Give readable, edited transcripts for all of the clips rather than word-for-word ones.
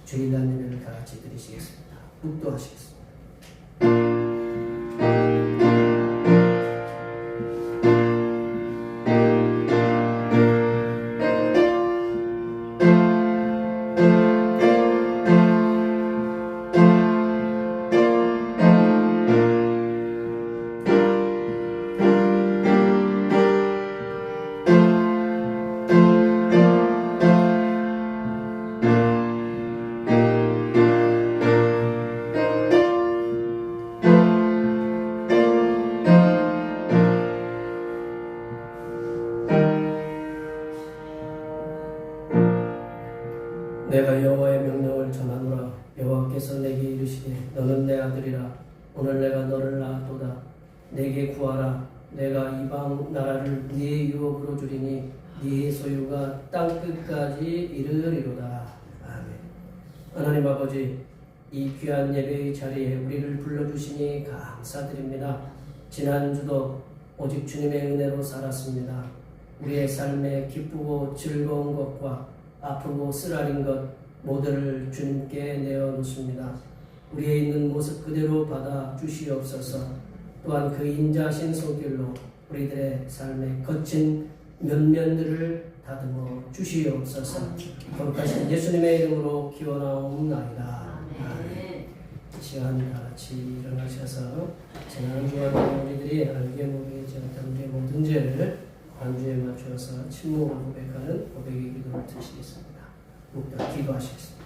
주일날 예배를 다 같이 드리시겠습니다. 묵도하시겠습니다. 내가 여호와의 명령을 전하노라. 여호와께서 내게 이르시되 너는 내 아들이라. 오늘 내가 너를 낳았도다. 내게 구하라. 내가 이방 나라를 네의 유업으로 주리니 네의 소유가 땅 끝까지 이르리로다. 아멘. 하나님 아버지, 이 귀한 예배의 자리에 우리를 불러주시니 감사드립니다. 지난주도 오직 주님의 은혜로 살았습니다. 우리의 삶에 기쁘고 즐거운 것과 아프고 쓰라린 것 모두를 주님께 내어놓습니다. 우리에 있는 모습 그대로 받아 주시옵소서. 또한 그 인자하신 손길로 우리들의 삶의 거친 면면들을 다듬어 주시옵소서. 거룩하신 예수님의 이름으로 기원하옵나이다. 아멘. 이 시간 다 같이 일어나셔서 지난주와 우리들이 알게 모르게 지었던 우리의 모든 죄를 안주에 맞추어서 침묵을 고백하는 고백의 기도를 드시겠습니다. 묵다 기도하시겠습니다.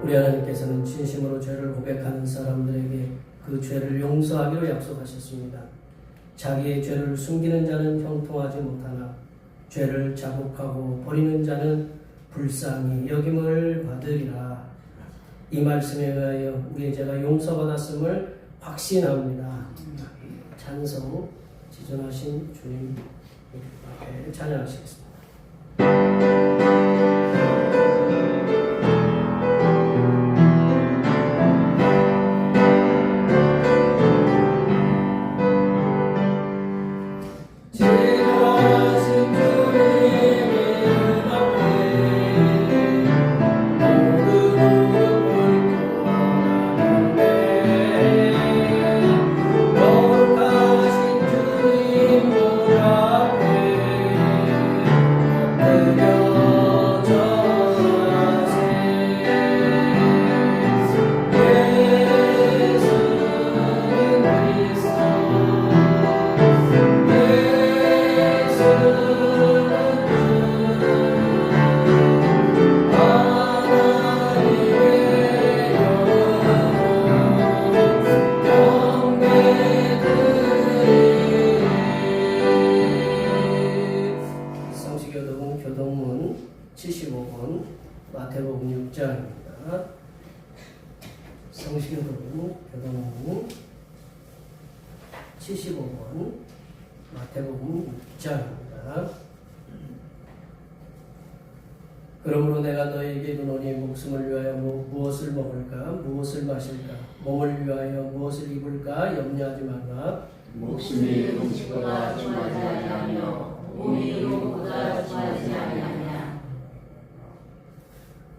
우리 하나님께서는 진심으로 죄를 고백하는 사람들에게 그 죄를 용서하기로 약속하셨습니다. 자기의 죄를 숨기는 자는 형통하지 못하나 죄를 자복하고 버리는 자는 불쌍히 여김을 받으리라. 이 말씀에 의하여 우리의 죄가 용서받았음을 확신합니다. 찬송 지존하신 주님 앞에 찬양하시겠습니다. 교동문 75번 마태복음 6장입니다. 성시교동문 교동문 75번 마태복음 6장입니다. 그러므로 내가 너에게 이르노니 목숨을 위하여 무엇을 먹을까 무엇을 마실까 몸을 위하여 무엇을 입을까 염려하지 말라. 목숨이 음식보다 중하지 아니하며 몸이 의복보다 중하지 아니하냐.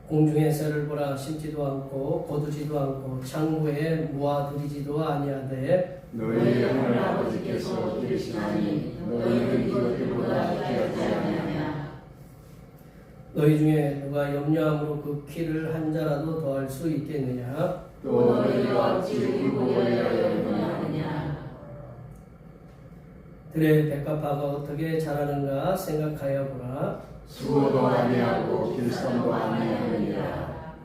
공중의 새를 보라. 심지도 않고 거두지도 않고 창고에 모아들이지도 아니하되 너희 하늘 아버지께서 기르시나니 너희는 이것들보다 귀하지 아니하냐. 너희 중에 누가 염려함으로 그 키를 한 자라도 더할 수 있겠느냐. 또 너희가 어찌 의복을 위하여 염려하느냐. 들의 백합화가 어떻게 자라는가 생각하여 보라. 수고도 아니하고 길쌈도 아니하느니라.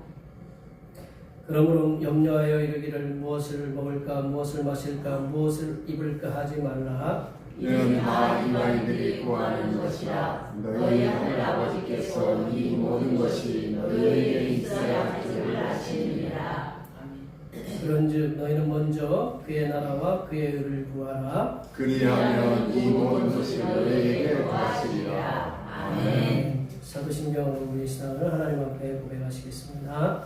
그러므로 염려하여 이르기를 무엇을 먹을까 무엇을 마실까 무엇을 입을까 하지 말라. 이는 다 이방인들이 구하는 것이라. 너희 하늘 아버지께서 이 모든 것이 너희에게 있어야 할 줄을 아시느니라. 그런즉 너희는 먼저 그의 나라와 그의 의를 구하라. 그리하면 이 모든 것이 너희에게 더하시리라. 아멘. 사도신경으로 우리 신앙을 하나님 앞에 고백하시겠습니다.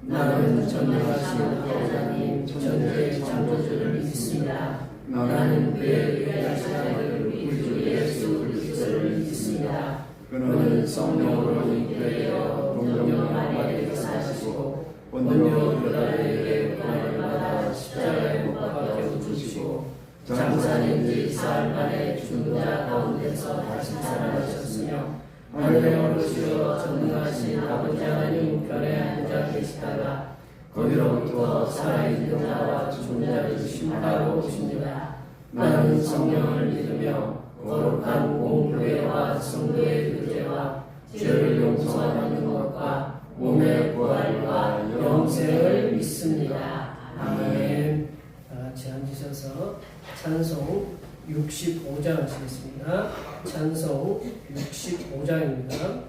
나는 전능하신 아버지 하나님 전지의 창조주를 믿습니다. 나는 그의 유일하신 아들 우리 주 예수 그리스도를 믿습니다. 그는 성령으로 잉태되어 동정녀 마리아에게 사시고 본디오 빌라도에게 고난을 받아 십자가에 못 박혀 죽으시고 장사된 지 사흘 만에 죽은 자 가운데서 다시 살아나셨으며 하늘에 오르시어 전능하신 아버지 하나님 우편에 앉아 계시다가 거기로부터 살아있는 자와 죽은 자를 심판하러 오십니다. 나는 성령을 믿으며 거룩한 공교회와 성도의 교제와 죄를 용서받는 것과 몸의 부활과 영생을 믿습니다. 아멘. 다 같이 앉으셔서 찬송 65장 하시겠습니다. 찬송 65장입니다.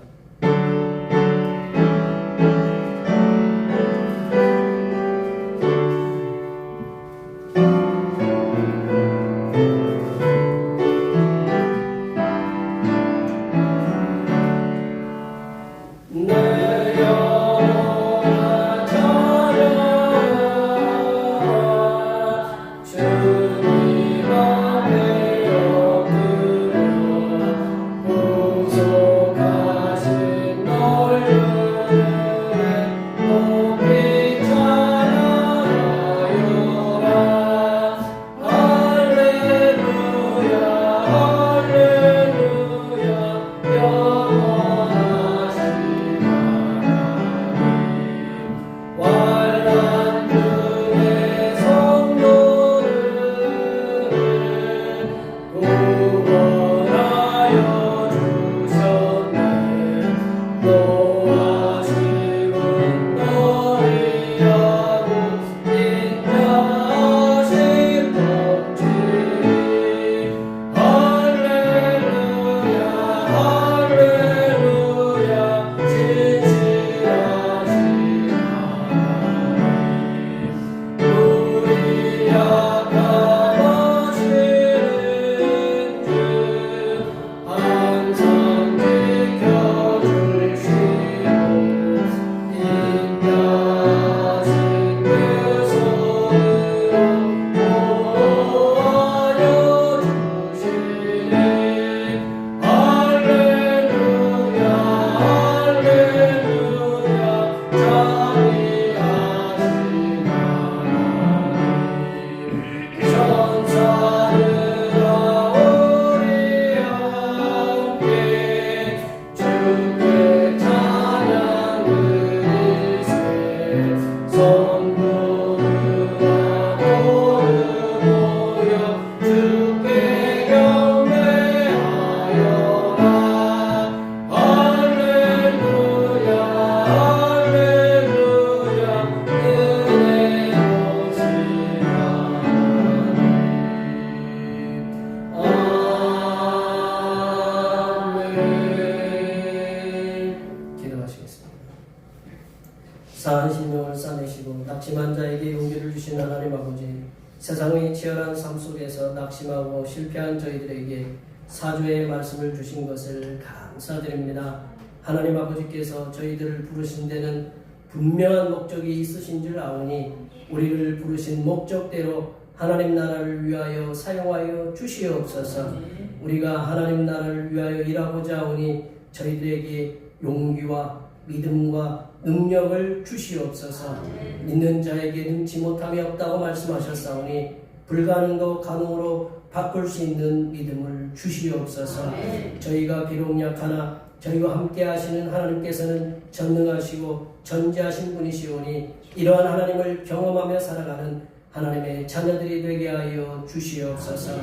사한 심령을 싸내시고 낙심한 자에게 용기를 주신 하나님 아버지, 세상의 치열한 삶 속에서 낙심하고 실패한 저희들에게 사주의 말씀을 주신 것을 감사드립니다. 하나님 아버지께서 저희들을 부르신 데는 분명한 목적이 있으신 줄 아오니 우리를 부르신 목적대로 하나님 나라를 위하여 사용하여 주시옵소서. 우리가 하나님 나라를 위하여 일하고자 하오니 저희들에게 용기와 믿음과 능력을 주시옵소서. 믿는 자에게 능치 못함이 없다고 말씀하셨사오니 불가능도 가능으로 바꿀 수 있는 믿음을 주시옵소서. 저희가 비록 약하나 저희와 함께 하시는 하나님께서는 전능하시고 전지하신 분이시오니 이러한 하나님을 경험하며 살아가는 하나님의 자녀들이 되게 하여 주시옵소서.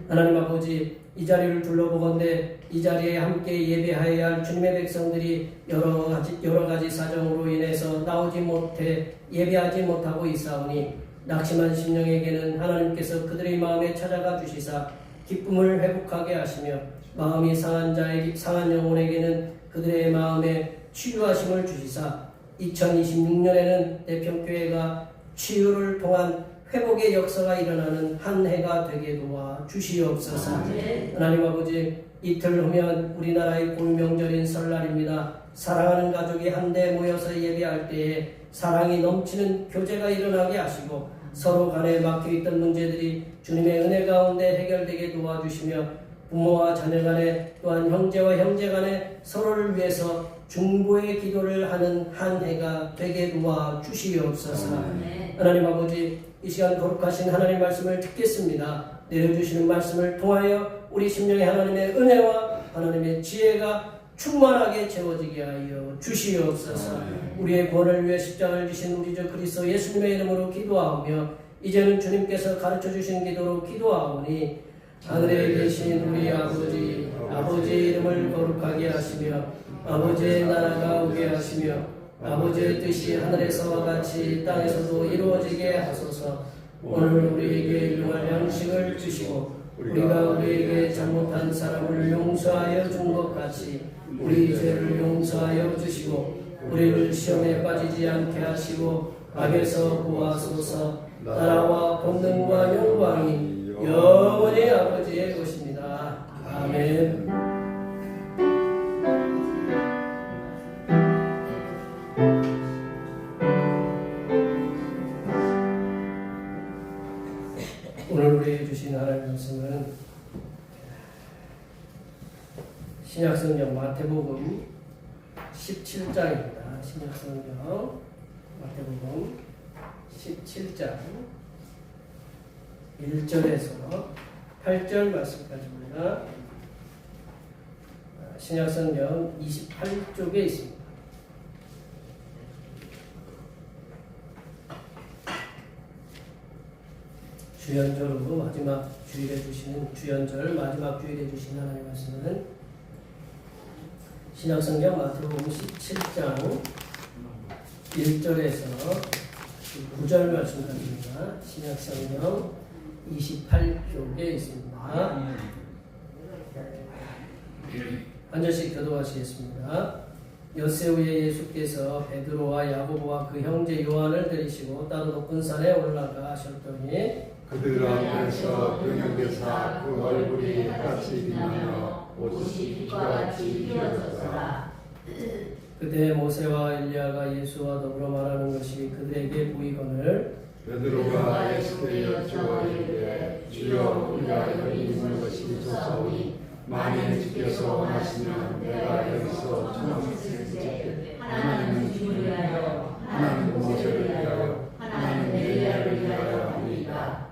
하나님 아버지, 이 자리를 둘러보건대 이 자리에 함께 예배하여야 할 주님의 백성들이 여러 가지 사정으로 인해서 나오지 못해 예배하지 못하고 있사오니 낙심한 심령에게는 하나님께서 그들의 마음에 찾아가 주시사 기쁨을 회복하게 하시며 마음이 상한 영혼에게는 그들의 마음에 치유하심을 주시사 2026년에는 대평교회가 치유를 통한 회복의 역사가 일어나는 한 해가 되게 도와 주시옵소서. 하나님 아버지, 이틀 후면 우리나라의 골명절인 설날입니다. 사랑하는 가족이 한데 모여서 예배할 때에 사랑이 넘치는 교제가 일어나게 하시고 서로 간에 막혀있던 문제들이 주님의 은혜 가운데 해결되게 도와주시며 부모와 자녀 간에 또한 형제와 형제 간에 서로를 위해서 중보의 기도를 하는 한 해가 되게 도와주시옵소서. 하나님 아버지, 이 시간 거룩하신 하나님 말씀을 듣겠습니다. 내려주시는 말씀을 통하여 우리 심령의 하나님의 은혜와 하나님의 지혜가 충만하게 채워지게 하여 주시옵소서. 우리의 구원을 위해 십자가를 지신 우리 주 그리스도 예수님의 이름으로 기도하오며 이제는 주님께서 가르쳐 주신 기도로 기도하오니 하늘에 계신 우리 아버지, 아버지의 이름을 거룩하게 하시며 아버지의 나라가 오게 하시며 아버지의 뜻이 하늘에서와 같이 땅에서도 이루어지게 하소서. 오늘 우리에게 일용할 양식을 주시고 우리가 우리에게 잘못한 사람을 용서하여 준 것 같이 우리 죄를 용서하여 주시고 우리를 시험에 빠지지 않게 하시고 악에서 구하소서. 나라와 권능과 영광이 영원히 아버지의 것입니다. 아멘. 오늘 우리에게 주신 하나님의 말씀은 신약성경 마태복음 17장입니다. 신약성경 마태복음 17장 1절에서 8절 말씀까지입니다. 신약성경 28쪽에 있습니다. 주연절로 마지막 주일에 주시는 주연절 마지막 주일에 주시는 하나님의 말씀은 신약성경 마태복음 17장 1절에서 9절 말씀까지입니다. 신약성경 28쪽에 있습니다. 한 절씩 교도하시겠습니다. 엿새 후에 예수께서 베드로와 야고보와 그 형제 요한을 데리시고 따로 높은 산에 올라가 하셨더니 그들 앞에서 병역에서 그 얼굴이 햇같이 빛나며 옷이 빛과 같이 휘어졌더라. 그때 모세와 엘리야가 예수와 더불어 말하는 것이 그들에게 보이거늘 베드로가 예수께 여쭈어 이르되 주여 우리가 여기 있는 것이 좋사오니 만일 주께서 원하시면 내가 여기서 천국을 찍게 하나님은 주를 위하여 하나님은 모세를 위하여 하나님은 엘리야를 위하여 하니이다.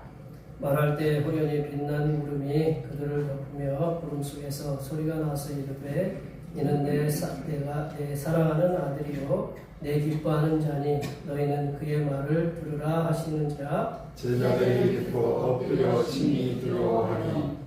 말할 때 호련히 빛난 구름이 그들을 덮으며 구름 속에서 소리가 나서 이르되 이는 내 사랑하는 아들이요 내 기뻐하는 자니 너희는 그의 말을 들으라 하시는지라. 제자들이 듣고 엎드려 심히 두려워하니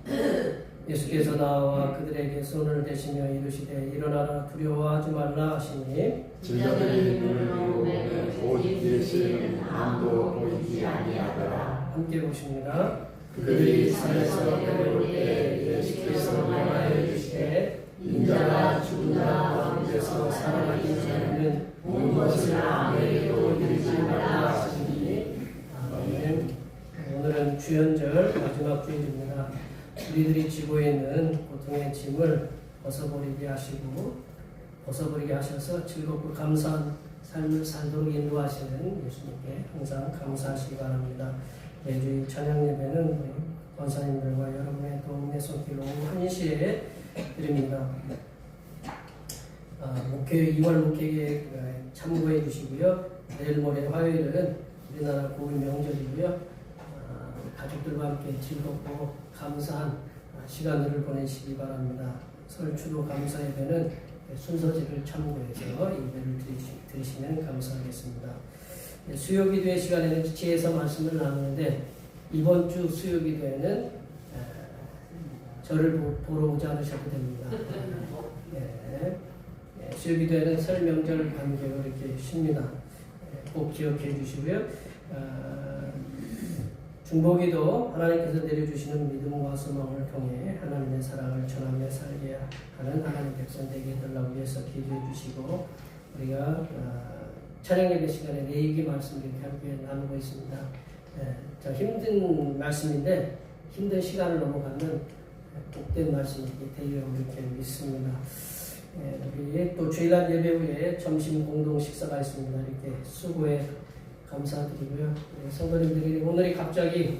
예수께서 나와 그들에게 손을 대시며 이르시되 일어나라 두려워하지 말라 하시니 제자들이 눈을 들고 오직 예수는 아무도 보이지 아니하더라. 함께 보십니다. 그들이 산에서 내려올 때 예수께서 명하여 주시되 인자가 죽은 자 가운데서 살아나신 자는 온 것을 아무에게도 이르지 말라 하시니. 아멘. 오늘은 주연절 마지막 주일입니다. 우리들이 지고 있는 고통의 짐을 벗어버리게 하셔서 즐겁고 감사한 삶을 살도록 인도하시는 예수님께 항상 감사하시기 바랍니다. 매주일 찬양 예배는 우리 권사님들과 여러분의 도움의 손길로 한시에 드립니다. 2월 목회에 참고해 주시고요. 내일 모레 화요일은 우리나라 고유 명절이고요. 가족들과 함께 즐겁고 감사한 시간들을 보내시기 바랍니다. 설 추도 감사 예배는 순서지를 참고해서 예배를 드리시면 감사하겠습니다. 수요기도의 시간에는 지혜에서 말씀을 나누는데 이번 주 수요기도에는 저를 보러 오지 않으셔도 됩니다. 수요기도에는 설 명절 관계로 이렇게 쉽니다. 꼭 기억해 주시고요. 중보기도 하나님께서 내려주시는 믿음과 소망을 통해 하나님의 사랑을 전하며 살게 하는 하나님 백성 되게 해달라고 위해서 기도해 주시고 우리가 찬양 예배 시간에 레위기 말씀을 이렇게 함께 나누고 있습니다. 자, 힘든 말씀인데 힘든 시간을 넘어가는 복된 말씀이 되리라고 이렇게 믿습니다. 우리 또 주일날 예배 후에 점심 공동 식사가 있습니다. 이렇게 수고해 감사드리고요. 성도님들이 오늘이 갑자기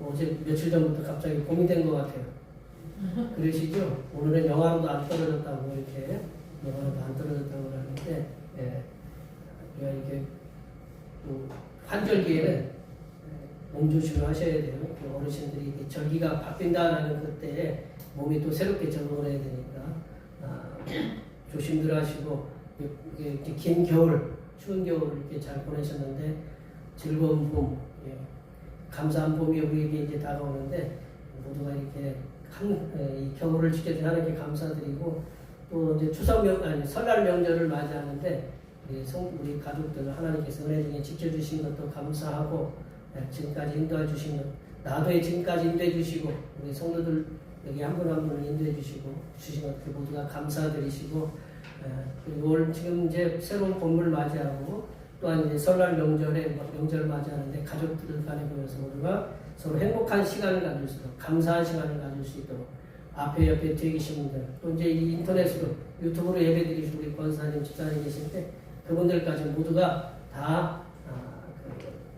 어제 며칠 전부터 갑자기 봄이 된 것 같아요. 그러시죠? 오늘은 영하로도 안 떨어졌다고 이렇게 영하로도 안 떨어졌다고 하는데 우리가 이렇게 또 환절기에는 몸 조심을 하셔야 돼요. 어르신들이 이렇게 절기가 바뀐다라는 그때에 몸이 또 새롭게 적응을 해야 되니까 조심들 하시고 이렇게 긴 겨울 추운 겨울 이렇게 잘 보내셨는데 즐거운 봄, 감사한 봄이 우리에게 이제 다가오는데 모두가 이렇게 이 겨울을 지켜준 하나님께 감사드리고 또 이제 설날 명절을 맞이하는데 우리 가족들 하나님께서 은혜 중에 지켜주신 것도 감사하고 지금까지 인도해 주신 것 나도에 지금까지 인도해 주시고 우리 성도들 여기 한 분 한 분을 인도해 주시고 주신 것들 모두가 감사드리시고 그리고 올 지금 이제 새로운 봄을 맞이하고 또한 이제 설날 명절을 맞이하는데 가족들 간에 모여서 모두가 서로 행복한 시간을 가질 수 있도록 감사한 시간을 가질 수 있도록 앞에 옆에 뒤에 계신 분들 또 이제 이 인터넷으로 유튜브로 예배드리신 우리 권사님 집사님 계신데 그분들까지 모두가 다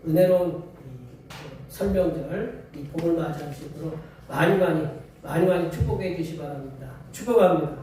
은혜로운 설명절 이 봄을 맞이할 수 있도록 많이 축복해 주시기 바랍니다. 축복합니다.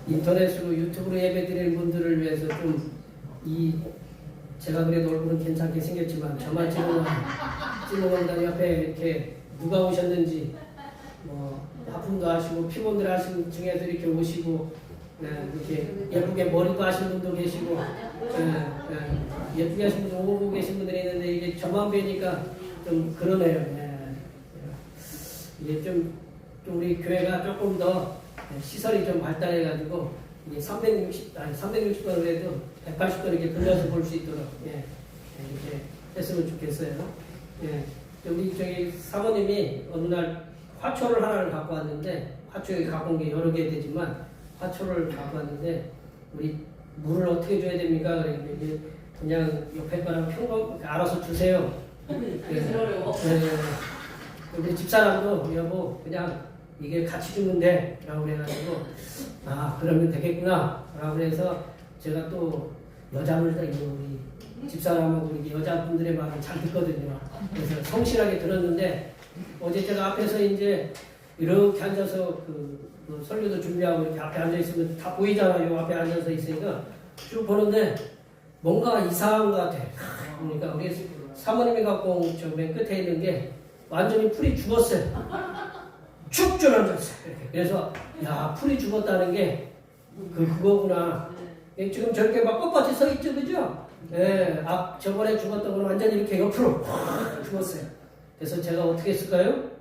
인터넷으로 유튜브로 예배드리는 분들을 위해서 제가 그래도 얼굴은 괜찮게 생겼지만 저만 찍어놓는다 옆에 이렇게 누가 오셨는지 하품도 하시고 피곤들 하시는 중에서 이렇게 오시고 이렇게 예쁘게 머리도 하신 분도 계시고 예쁘게 하신 분도 오고 계신 분들이 있는데 이게 저만 뵈니까 좀 그러네요. 이게 좀 우리 교회가 조금 더 시설이 좀 발달해가지고 이게 360도를 해도 180도 이렇게 돌려서 볼 수 있도록 이렇게 했으면 좋겠어요. 우리 사모님이 어느 날 화초를 하나를 갖고 왔는데 화초 갖고 온 게 여러 개 되지만 화초를 갖고 왔는데 우리 물을 어떻게 줘야 됩니까? 그랬는데 그냥 옆에 거랑 평범 알아서 주세요. 우리 집사람도 여보 그냥 이게 같이 주는데 라고 해가지고 그러면 되겠구나 라고 해서 제가 또 여자분들 우리 집사람하고 우리 여자분들의 말을 잘 듣거든요. 그래서 성실하게 들었는데 어제 제가 앞에서 이제 이렇게 앉아서 그 설교도 준비하고 이렇게 앞에 앉아있으면 다 보이잖아요. 앞에 앉아서 있으니까 쭉 보는데 뭔가 이상한 것 같아. 그러니까 우리 사모님이 갖고 온 저 맨 끝에 있는 게 완전히 풀이 죽었어요. 축 줄어졌어요. 그래서 풀이 죽었다는 게 그거구나. 지금 저렇게 막 뻣뻣이 서 있죠, 그죠? 저번에 죽었던 거는 완전히 이렇게 옆으로 죽었어요. 그래서 제가 어떻게 했을까요?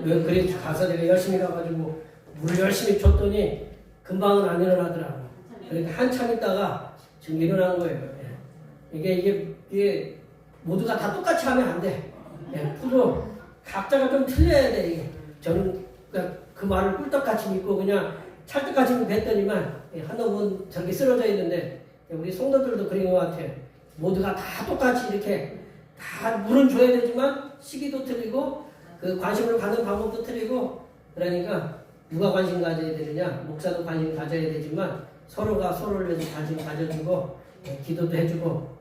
그래 가서 내가 열심히 가가지고 물을 열심히 줬더니 금방은 안 일어나더라고. 그러니까 한참 있다가 지금 일어난 거예요. 이게 이게 모두가 다 똑같이 하면 안 돼. 예, 프로 각자가 좀 틀려야 돼. 이게 저는 그 말을 꿀떡같이 믿고 그냥 찰떡같이 뵀더니만 한 놈은 저렇게 쓰러져 있는데 우리 성도들도 그런 것 같아요. 모두가 다 똑같이 이렇게 다 물은 줘야 되지만 시기도 틀리고 그 관심을 받는 방법도 틀리고 그러니까 누가 관심 가져야 되느냐 목사도 관심 가져야 되지만 서로가 서로를 위해서 관심 가져주고 기도도 해주고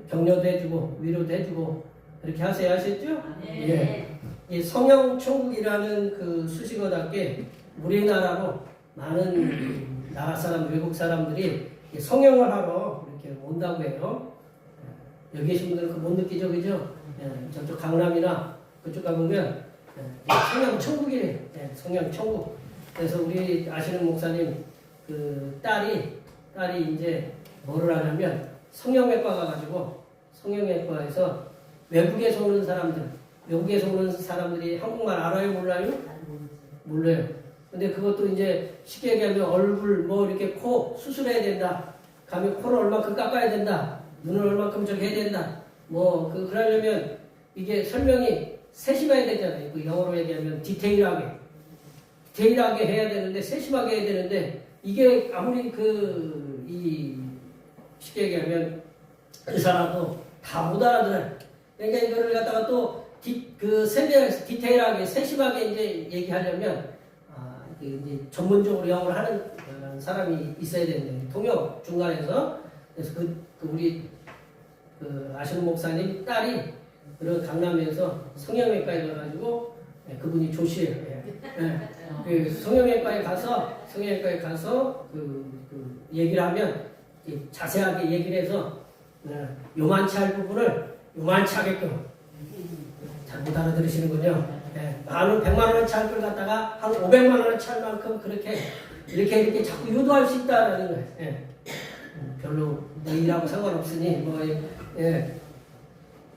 격려도 해주고 위로도 해주고 그렇게 하세요. 아셨죠? 예. 이 성형천국이라는 그 수식어답게 우리나라로 많은 나라 사람 외국 사람들이 성형을 하러 이렇게 온다고 해요. 여기 계신 분들은 그 못 느끼죠, 그죠? 저쪽 강남이나 그쪽 가보면 성형천국이래요. 성형천국. 그래서 우리 아시는 목사님 그 딸이 이제 뭐를 하냐면 성형외과 가가지고 성형외과에서 외국에서 오는 사람들이 한국말 알아요, 몰라요? 몰라요. 근데 그것도 이제 쉽게 얘기하면 얼굴 뭐 이렇게 코 수술해야 된다. 가면 코를 얼마큼 깎아야 된다. 눈을 얼마큼 저기 해야 된다. 뭐 그러려면 이게 설명이 세심해야 되잖아요. 그 영어로 얘기하면 디테일하게 해야 되는데 세심하게 해야 되는데 이게 아무리 쉽게 얘기하면 의사라도 다 못 알아들어요. 그러니까 이거를 갖다가 또 디테일하게 세심하게 이제 얘기하려면 이제 전문적으로 영어를 하는 사람이 있어야 되는데 통역 중간에서 그래서 우리 아시는 목사님 딸이 그런 강남에서 성형외과에 가가지고 그분이 조시예요. 그 성형외과에 가서 얘기를 하면 자세하게 얘기를 해서 요만치 할 부분을 요만치 하게끔 잘 못 알아들으시는군요. 많은 100만 원어치 할 걸 갖다가 한 500만 원어치 할 만큼 이렇게 자꾸 유도할 수 있다라는 거예요. 별로 내 일하고 상관없으니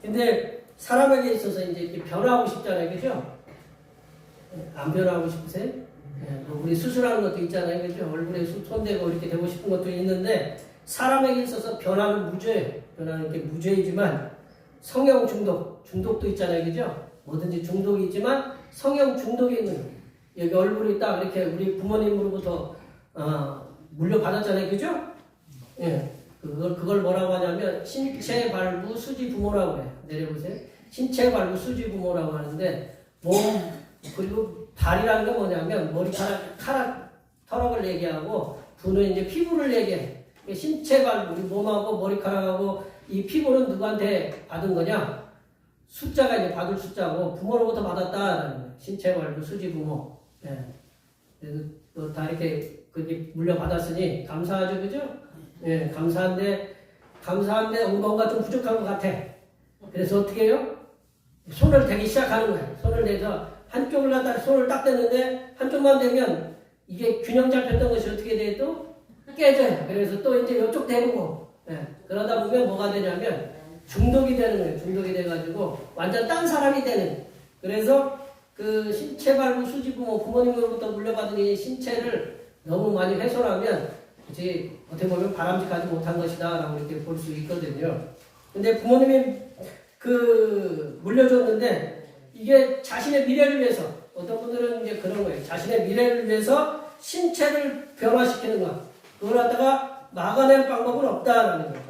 근데 사람에게 있어서 이제 이렇게 변화하고 싶잖아요, 그죠? 안 변화하고 싶으세요? 우리 수술하는 것도 있잖아요, 그죠? 얼굴에 손대고 이렇게 되고 싶은 것도 있는데 사람에게 있어서 변화는 무죄예요. 변화는 이렇게 무죄이지만 성형 중독도 있잖아요, 그죠? 뭐든지 중독이 있지만 성형 중독이 있는 거예요. 여기 얼굴이 딱 이렇게 우리 부모님으로부터 물려받았잖아요, 그죠? 그걸 뭐라고 하냐면 신체 발부 수지 부모라고 해요. 내려보세요. 신체 발부 수지 부모라고 하는데 몸 그리고 발이라는 게 뭐냐면 머리카락 털럭을 얘기하고 부는 이제 피부를 얘기해. 신체 발부 우리 몸하고 머리카락하고 이 피부는 누구한테 받은 거냐? 숫자가 이제 받을 숫자고 부모로부터 받았다라는 거예요. 신체 발부 수지 부모. 그래서 또 다 이렇게 그게 물려받았으니 감사하죠, 그죠? 감사한데 뭔가 좀 부족한 것 같아. 그래서 어떻게 해요? 손을 대기 시작하는 거예요. 손을 대서 한쪽을 갖다 손을 딱 대는데 한쪽만 대면 이게 균형 잡혔던 것이 어떻게 돼? 또 깨져요. 그래서 또 이제 이쪽 대고 그러다 보면 뭐가 되냐면 중독이 되는 거예요. 중독이 돼가지고 완전 딴 사람이 되는. 그래서 그 신체 발부 수지 부모님으로부터 물려받은 이 신체를 너무 많이 훼손하면 이제 어떻게 보면 바람직하지 못한 것이다라고 이렇게 볼 수 있거든요. 근데 부모님이 물려줬는데 이게 자신의 미래를 위해서 어떤 분들은 이제 그런 거예요. 자신의 미래를 위해서 신체를 변화시키는 것. 그걸 갖다가 막아낼 방법은 없다라는 거예요.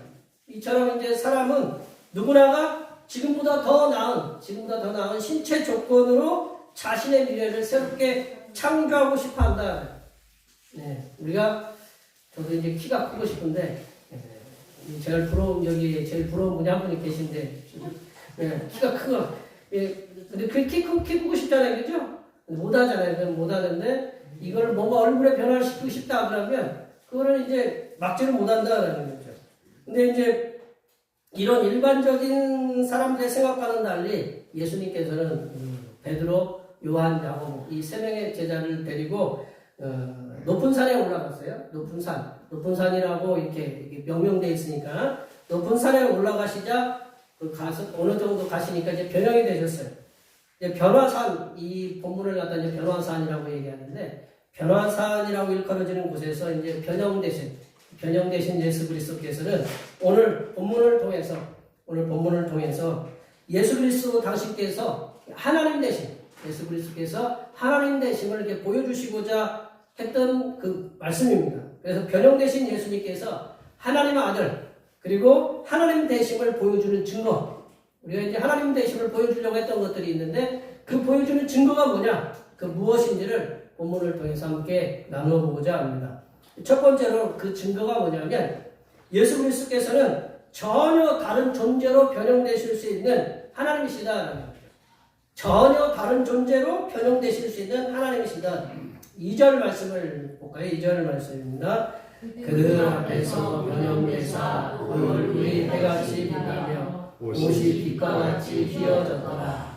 이처럼 이제 사람은 누구나가 지금보다 더 나은 신체 조건으로 자신의 미래를 새롭게 창조하고 싶어 한다. 저도 이제 키가 크고 싶은데, 제일 부러운 분이 한 분이 계신데, 키가 크고, 근데 키 크고 싶잖아요, 그죠? 못 하잖아요. 그건 못 하는데, 이걸 뭔가 얼굴에 변화를 시키고 싶다 그러면, 그거를 이제 막지를 못 한다라는 거죠. 근데 이제, 이런 일반적인 사람들의 생각과는 달리, 예수님께서는 베드로, 요한, 야고보 이 세 명의 제자를 데리고 높은 산에 올라갔어요. 높은 산이라고 이렇게 명명되어 있으니까 높은 산에 올라가시자 가서 어느 정도 가시니까 이제 변형이 되셨어요. 이제 변화산 이 본문을 갖다 이제 변화산이라고 얘기하는데 변화산이라고 일컬어지는 곳에서 이제 변형되신 예수 그리스도께서는 오늘 본문을 통해서 오늘 본문을 통해서 예수 그리스도 당신께서 하나님 되심, 예수 그리스도께서 하나님 되심을 이렇게 보여주시고자 했던 그 말씀입니다. 그래서 변형되신 예수님께서 하나님의 아들, 그리고 하나님 되심을 보여주는 증거, 우리가 이제 하나님 되심을 보여주려고 했던 것들이 있는데 그 보여주는 증거가 뭐냐, 그 무엇인지를 본문을 통해서 함께 나누어 보고자 합니다. 첫 번째로 그 증거가 뭐냐면 예수 그리스도께서는 전혀 다른 존재로 변형되실 수 있는 하나님이시다라는 거예요. 전혀 다른 존재로 변형되실 수 있는 하나님이시다. 2절 말씀을 볼까요? 2절 말씀입니다. 그들 앞에서 변형되사 그 얼굴이 해같이 빛나며 옷이 빛과 같이 휘어졌더라.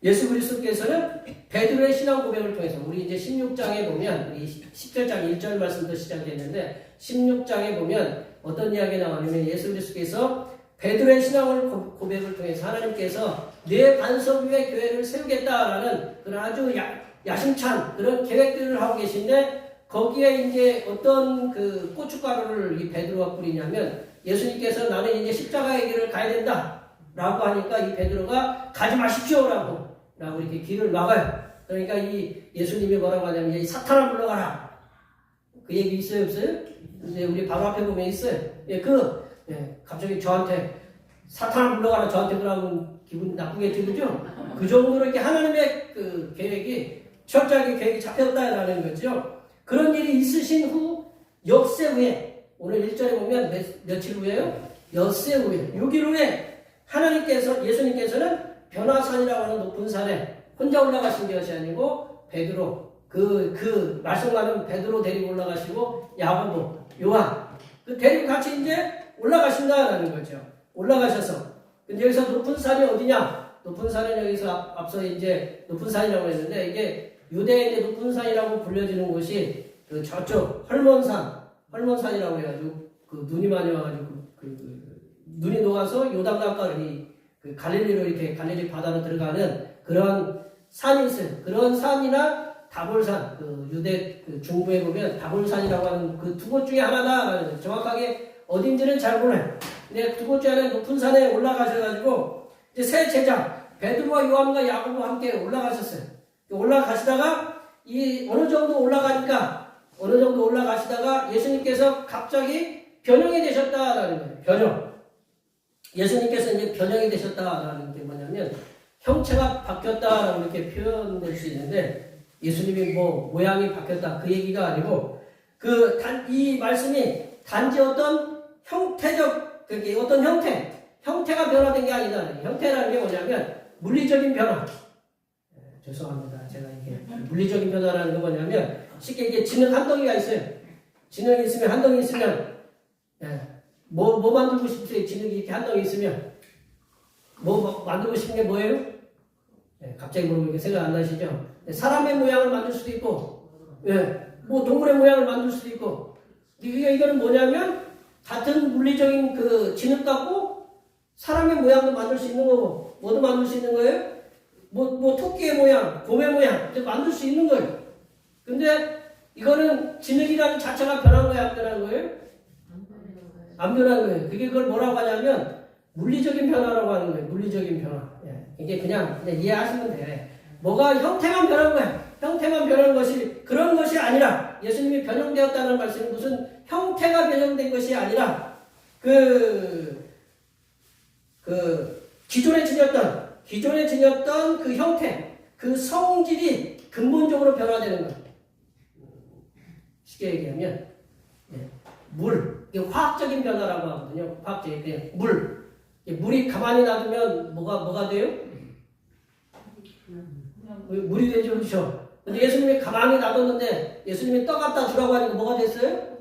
예수 그리스도께서는 베드로의 신앙 고백을 통해서 우리 이제 16장에 보면 우리 17장 1절 말씀부터 시작됐는데 16장에 보면 어떤 이야기가 나오냐면 예수 그리스도께서 베드로의 신앙을 고백을 통해서 하나님께서 내 반석 위에 교회를 세우겠다라는 그런 아주 야심찬 그런 계획들을 하고 계신데 거기에 이제 어떤 그 고춧가루를 이 베드로가 뿌리냐면 예수님께서 나는 이제 십자가의 길을 가야 된다 라고 하니까 이 베드로가 가지 마십시오 라고 이렇게 길을 막아요. 그러니까 이 예수님이 뭐라고 하냐면 이 사탄아 물러가라. 그 얘기 있어요 없어요? 근데 우리 바로 앞에 보면 있어요. 갑자기 저한테 사탄아 물러가라 저한테 그러면 기분 나쁘겠죠, 그죠? 그 정도로 이렇게 하나님의 그 계획이 철저하게 계획이 잡혔다라는 거죠. 그런 일이 있으신 후 엿새 후에 오늘 1절에 보면 며칠 후에요? 엿새 후에 6일 후에 하나님께서 예수님께서는 변화산이라고 하는 높은 산에 혼자 올라가신 것이 아니고 베드로 그 말씀과는 베드로 데리고 올라가시고 야고보 요한 그 데리고 같이 이제 올라가신다라는 거죠. 올라가셔서 근데 여기서 높은 산이 어디냐? 높은 산은 여기서 앞서 이제 높은 산이라고 했는데 이게 유대의 높은 산이라고 불려지는 곳이 그 저쪽 헐몬산이라고 해가지고 그 눈이 많이 와가지고 눈이 녹아서 요단강가 그 갈릴리로 이렇게 갈릴리 바다로 들어가는 그런 산이 있어요. 그런 산이나 다볼산, 그 유대 그 중부에 보면 다볼산이라고 하는 그 두 곳 중에 하나다라는 거죠. 정확하게 어딘지는 잘 몰라요. 근데 두 곳 중에 하나 높은 산에 올라가셔가지고 이제 세 제자 베드로와 요한과 야고보와 함께 올라가셨어요. 올라가시다가 이 어느 정도 올라가시다가 예수님께서 갑자기 변형이 되셨다라는 거예요. 변형. 예수님께서 이제 변형이 되셨다라는 게 뭐냐면 형체가 바뀌었다라고 이렇게 표현될 수 있는데 예수님이 뭐 모양이 바뀌었다 그 얘기가 아니고 이 말씀이 단지 어떤 형태적 그게 어떤 형태가 변화된 게 아니다. 형태라는 게 뭐냐면 물리적인 변화. 죄송합니다. 제가 이게 물리적인 변화라는 게 뭐냐면 쉽게 이게 지능 한 덩이가 있어요. 지능이 있으면 한 덩이 있으면 뭐 만들고 싶으세요? 지능이 이렇게 한 덩이 있으면 뭐 만들고 싶은 게 뭐예요? 갑자기 모르고 생각 안 나시죠? 사람의 모양을 만들 수도 있고, 뭐 동물의 모양을 만들 수도 있고, 이거는 뭐냐면 같은 물리적인 그 지능 갖고 사람의 모양도 만들 수 있는 거고, 뭐도 만들 수 있는 거예요? 뭐 토끼의 모양, 곰의 모양 만들 수 있는 거예요. 근데 이거는 지능이라는 자체가 변한 거예요, 안 변한 거예요? 안 변한 거예요. 그게 그걸 뭐라고 하냐면 물리적인 변화라고 하는 거예요. 물리적인 변화. 이게 그냥 이해하시면 돼. 뭐가 형태만 변한 거야. 형태만 변한 것이 그런 것이 아니라 예수님이 변형되었다는 말씀이 무슨 형태가 변형된 것이 아니라 기존에 지녔던 그 형태, 그 성질이 근본적으로 변화되는 거예요. 쉽게 얘기하면 물, 이게 화학적인 변화라고 하거든요. 화학적인 그냥 물이 가만히 놔두면 뭐가 돼요? 물이 되죠, 그렇죠? 근데 예수님이 가만히 놔뒀는데 예수님이 떡 갖다 주라고 하니까 뭐가 됐어요?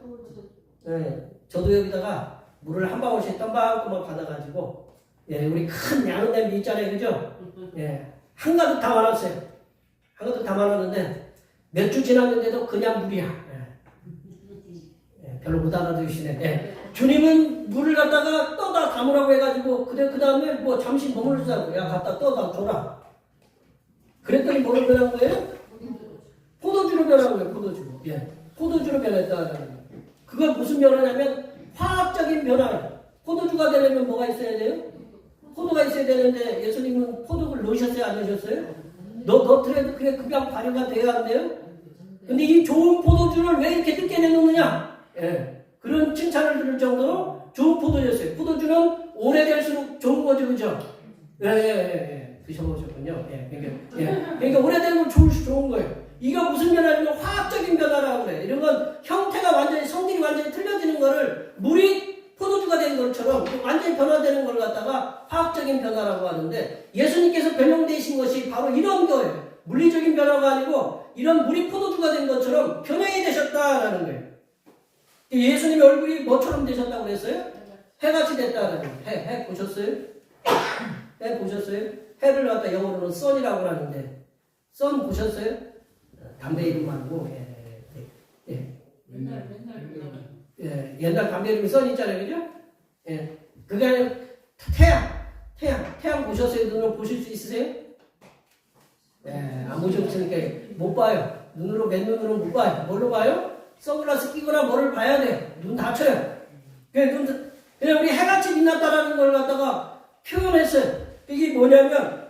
저도 여기다가 물을 한 방울씩 땀방울만 받아가지고 우리 큰 양은 냄비 있잖아요, 그죠? 한가득 담아놨어요. 한가득 담아놨는데 몇 주 지났는데도 그냥 물이야. 별로 못 알아들으시네. 주님은 물을 갖다가 떠다 담으라고 해가지고 그 다음에 뭐 잠시 머물자고 갖다 떠다 줘라. 그랬더니 뭐로 변한 거예요? 포도주로 변한 거예요. 포도주로 변했다는 거예요. 그건 무슨 변화냐면 화학적인 변화예요. 포도주가 되려면 뭐가 있어야 돼요? 넣더라도 그게 금방 발효가 돼야 한대요. 근데 이 좋은 포도주를 왜 이렇게 늦게 내놓느냐? 예. 그런 칭찬을 들을 정도로 좋은 포도주였어요. 포도주는 오래될수록 좋은 거죠, 그죠? 예. 드셔보셨군요. 그러니까 오래된 건 좋은 거예요. 이거 무슨 변화냐면 화학적인 변화라고 그래. 이런 건 형태가 완전히, 성질이 완전히 틀려지는 거를 물이 포도주가 된 것처럼 완전히 변화되는 걸 갖다가 화학적인 변화라고 하는데, 예수님께서 변형되신 것이 바로 이런 거예요. 물리적인 변화가 아니고 이런 물이 포도주가 된 것처럼 변형이 되셨다라는 거예요. 예수님의 얼굴이 뭐처럼 되셨다고 그랬어요? 해같이 됐다라는 거예요. 해 보셨어요? 해 보셨어요? 해를 갖다 영어로는 sun이라고 하는데, sun 보셨어요? 담배 이름 말고, 옛날 담배 이름이 선 있잖아요, 그죠? 그게 아니라 태양 보셨어요? 눈으로 보실 수 있으세요? 안 보셨으니까 못 봐요. 맨눈으로 못 봐요. 뭘로 봐요? 선글라스 끼거나 뭐를 봐야 돼요. 눈 다쳐요. 그냥 우리 해같이 빛났다라는 걸 갖다가 표현했어요. 이게 뭐냐면,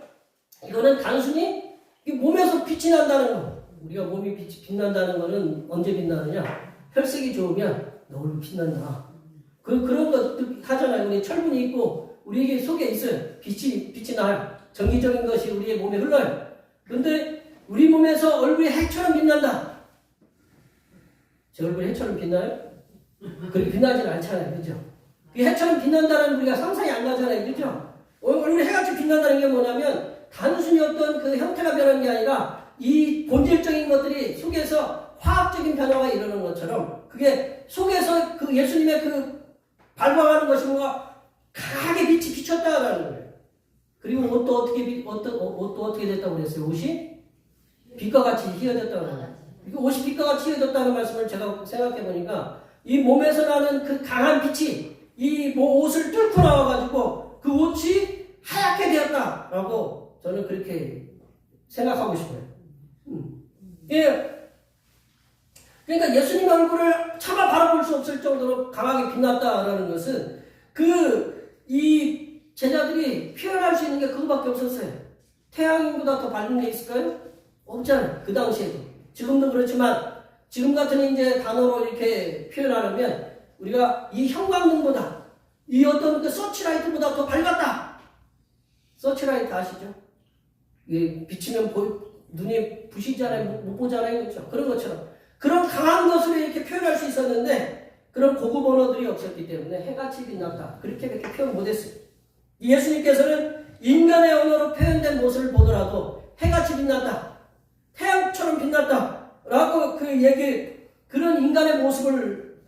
이거는 단순히 몸에서 빛이 난다는 거. 우리가 몸이 빛난다는 거는 언제 빛나느냐? 혈색이 좋으면 너를 빛난다. 그런 거 하잖아요. 우리 철분이 있고 우리에게 속에 있어요. 빛이 나요. 정기적인 것이 우리의 몸에 흘러요. 그런데 우리 몸에서 얼굴이 해처럼 빛난다. 제 얼굴이 해처럼 빛나요? 그렇게 빛나지는 않잖아요. 그죠? 그 해처럼 빛난다는 우리가 상상이 안 가잖아요. 그죠? 얼굴이 해같이 빛난다는 게 뭐냐면 단순히 어떤 그 형태가 변한 게 아니라 이 본질적인 것들이 속에서 화학적인 변화가 일어나는 것처럼, 그게 속에서 그 예수님의 그 발광하는 것이 뭔가 강하게 빛이 비쳤다라는 거예요. 그리고 옷도 어떻게 됐다고 그랬어요? 옷이 빛과 같이 희어졌다고 그래요. 옷이 빛과 같이 희어졌다는 말씀을 제가 생각해 보니까, 이 몸에서 나는 그 강한 빛이 이 옷을 뚫고 나와가지고 그 옷이 하얗게 되었다라고 저는 그렇게 생각하고 싶어요. 그러니까 예수님의 얼굴을 차마 바라볼 수 없을 정도로 강하게 빛났다라는 것은 이 제자들이 표현할 수 있는 게 그거밖에 없었어요. 태양보다 더 밝은 게 있을까요? 없잖아요. 그 당시에도. 지금도 그렇지만, 지금 같은 이제 단어로 이렇게 표현하려면 우리가 이 형광등보다, 이 어떤 그 서치라이트보다 더 밝았다. 서치라이트 아시죠? 이게 비치면 눈이 부시잖아요. 못 보잖아요. 그렇죠? 그런 것처럼. 그런 강한 것으로 이렇게 표현할 수 있었는데, 그런 고급 언어들이 없었기 때문에 해같이 빛났다. 그렇게밖에 표현 못했어요. 예수님께서는 인간의 언어로 표현된 모습을 보더라도 해같이 빛났다. 태양처럼 빛났다. 라고 그런 인간의 모습을,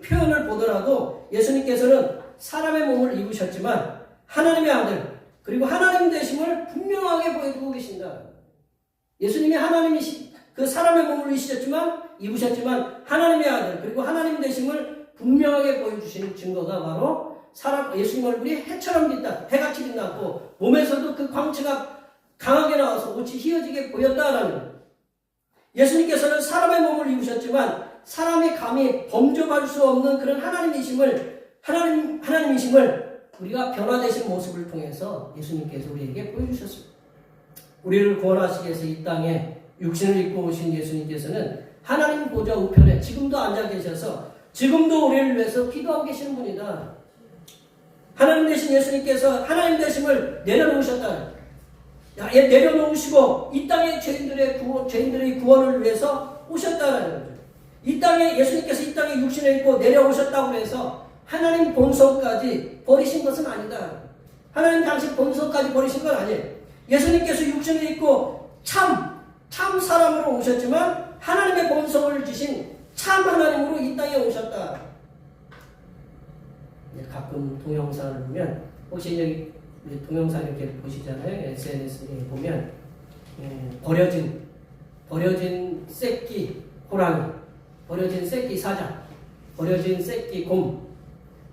표현을 보더라도 예수님께서는 사람의 몸을 입으셨지만 하나님의 아들, 그리고 하나님 되심을 분명하게 보여주고 계신다. 예수님이 그 사람의 몸을 입으셨지만 하나님의 아들, 그리고 하나님 되심을 분명하게 보여주시는 증거가 바로 예수님 얼굴이 해처럼 빛났다. 해같이 빛났고 몸에서도 그 광채가 강하게 나와서 옷이 희어지게 보였다라는 거예요. 예수님께서는 사람의 몸을 입으셨지만 사람이 감히 범접할 수 없는 그런 하나님이심을 우리가 변화되신 모습을 통해서 예수님께서 우리에게 보여주셨습니다. 우리를 구원하시기 위해서 이 땅에 육신을 입고 오신 예수님께서는 하나님 보좌 우편에 지금도 앉아 계셔서 지금도 우리를 위해서 기도하고 계시는 분이다. 하나님 되신 예수님께서 하나님 되심을 내려놓으셨다. 내려놓으시고 이 땅의 죄인들의 구원을 위해서 오셨다는 거죠. 예수님께서 이 땅에 육신을 입고 내려오셨다고 해서 하나님 본성까지 버리신 것은 아니다. 하나님 당신 본성까지 버리신 건 아니에요. 예수님께서 육신을 입고 참 사람으로 오셨지만 하나님의 본성을 지신 참 하나님으로 이 땅에 오셨다. 가끔 동영상을 보면, 혹시 여기 동영상 이렇게 보시잖아요. SNS에 보면 버려진 새끼 호랑이, 버려진 새끼 사자, 버려진 새끼 곰,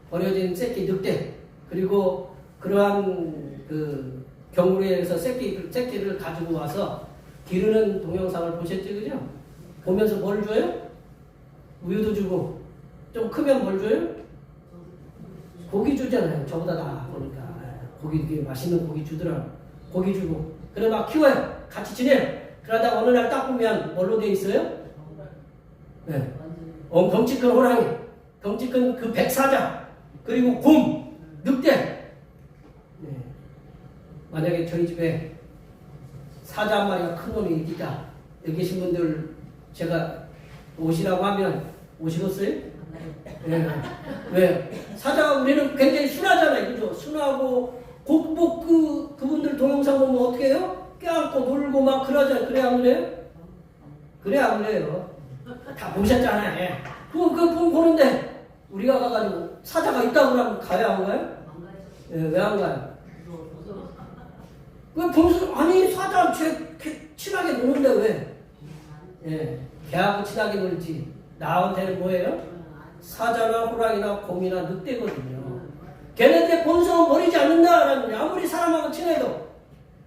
버려진 새끼 늑대, 그리고 그러한 그 경우에서 새끼를 가지고 와서 기르는 동영상을 보셨죠, 그죠? 보면서 뭘 줘요? 우유도 주고, 좀 크면 뭘 줘요? 고기 주잖아요. 저보다 나아 보니까. 고기, 맛있는 고기 주더라고. 고기 주고. 그래 막 키워요. 같이 지내요. 그러다 어느 날 딱 보면 뭘로 돼 있어요? 네. 덩치 큰 호랑이, 덩치 큰 그 백사자, 그리고 곰, 늑대. 네. 만약에 저희 집에 사자 한 마리가 큰 놈이 있다. 여기 계신 분들 제가 오시라고 하면 오시겠어요? 네. 왜? 사자가 우리는 굉장히 순하잖아요. 그죠? 순하고 곡복 그분들 동영상 보면 어떻게 해요? 껴안고 놀고 막 그러잖아요. 그래 안 그래요? 그래 안 그래요? 다 보셨잖아요. 예. 그거 보는데 우리가 가가지고 사자가 있다고 그러면 가야 안 가요? 예, 왜 안 가요? 왜 보면서 아니 사자 친하게 노는데 왜? 예, 걔하고 친하게 놀지. 나한테는 뭐예요? 사자나 호랑이나 곰이나 늑대거든요. 걔네들의 본성은 버리지 않는다라는 거예요. 아무리 사람하고 친해도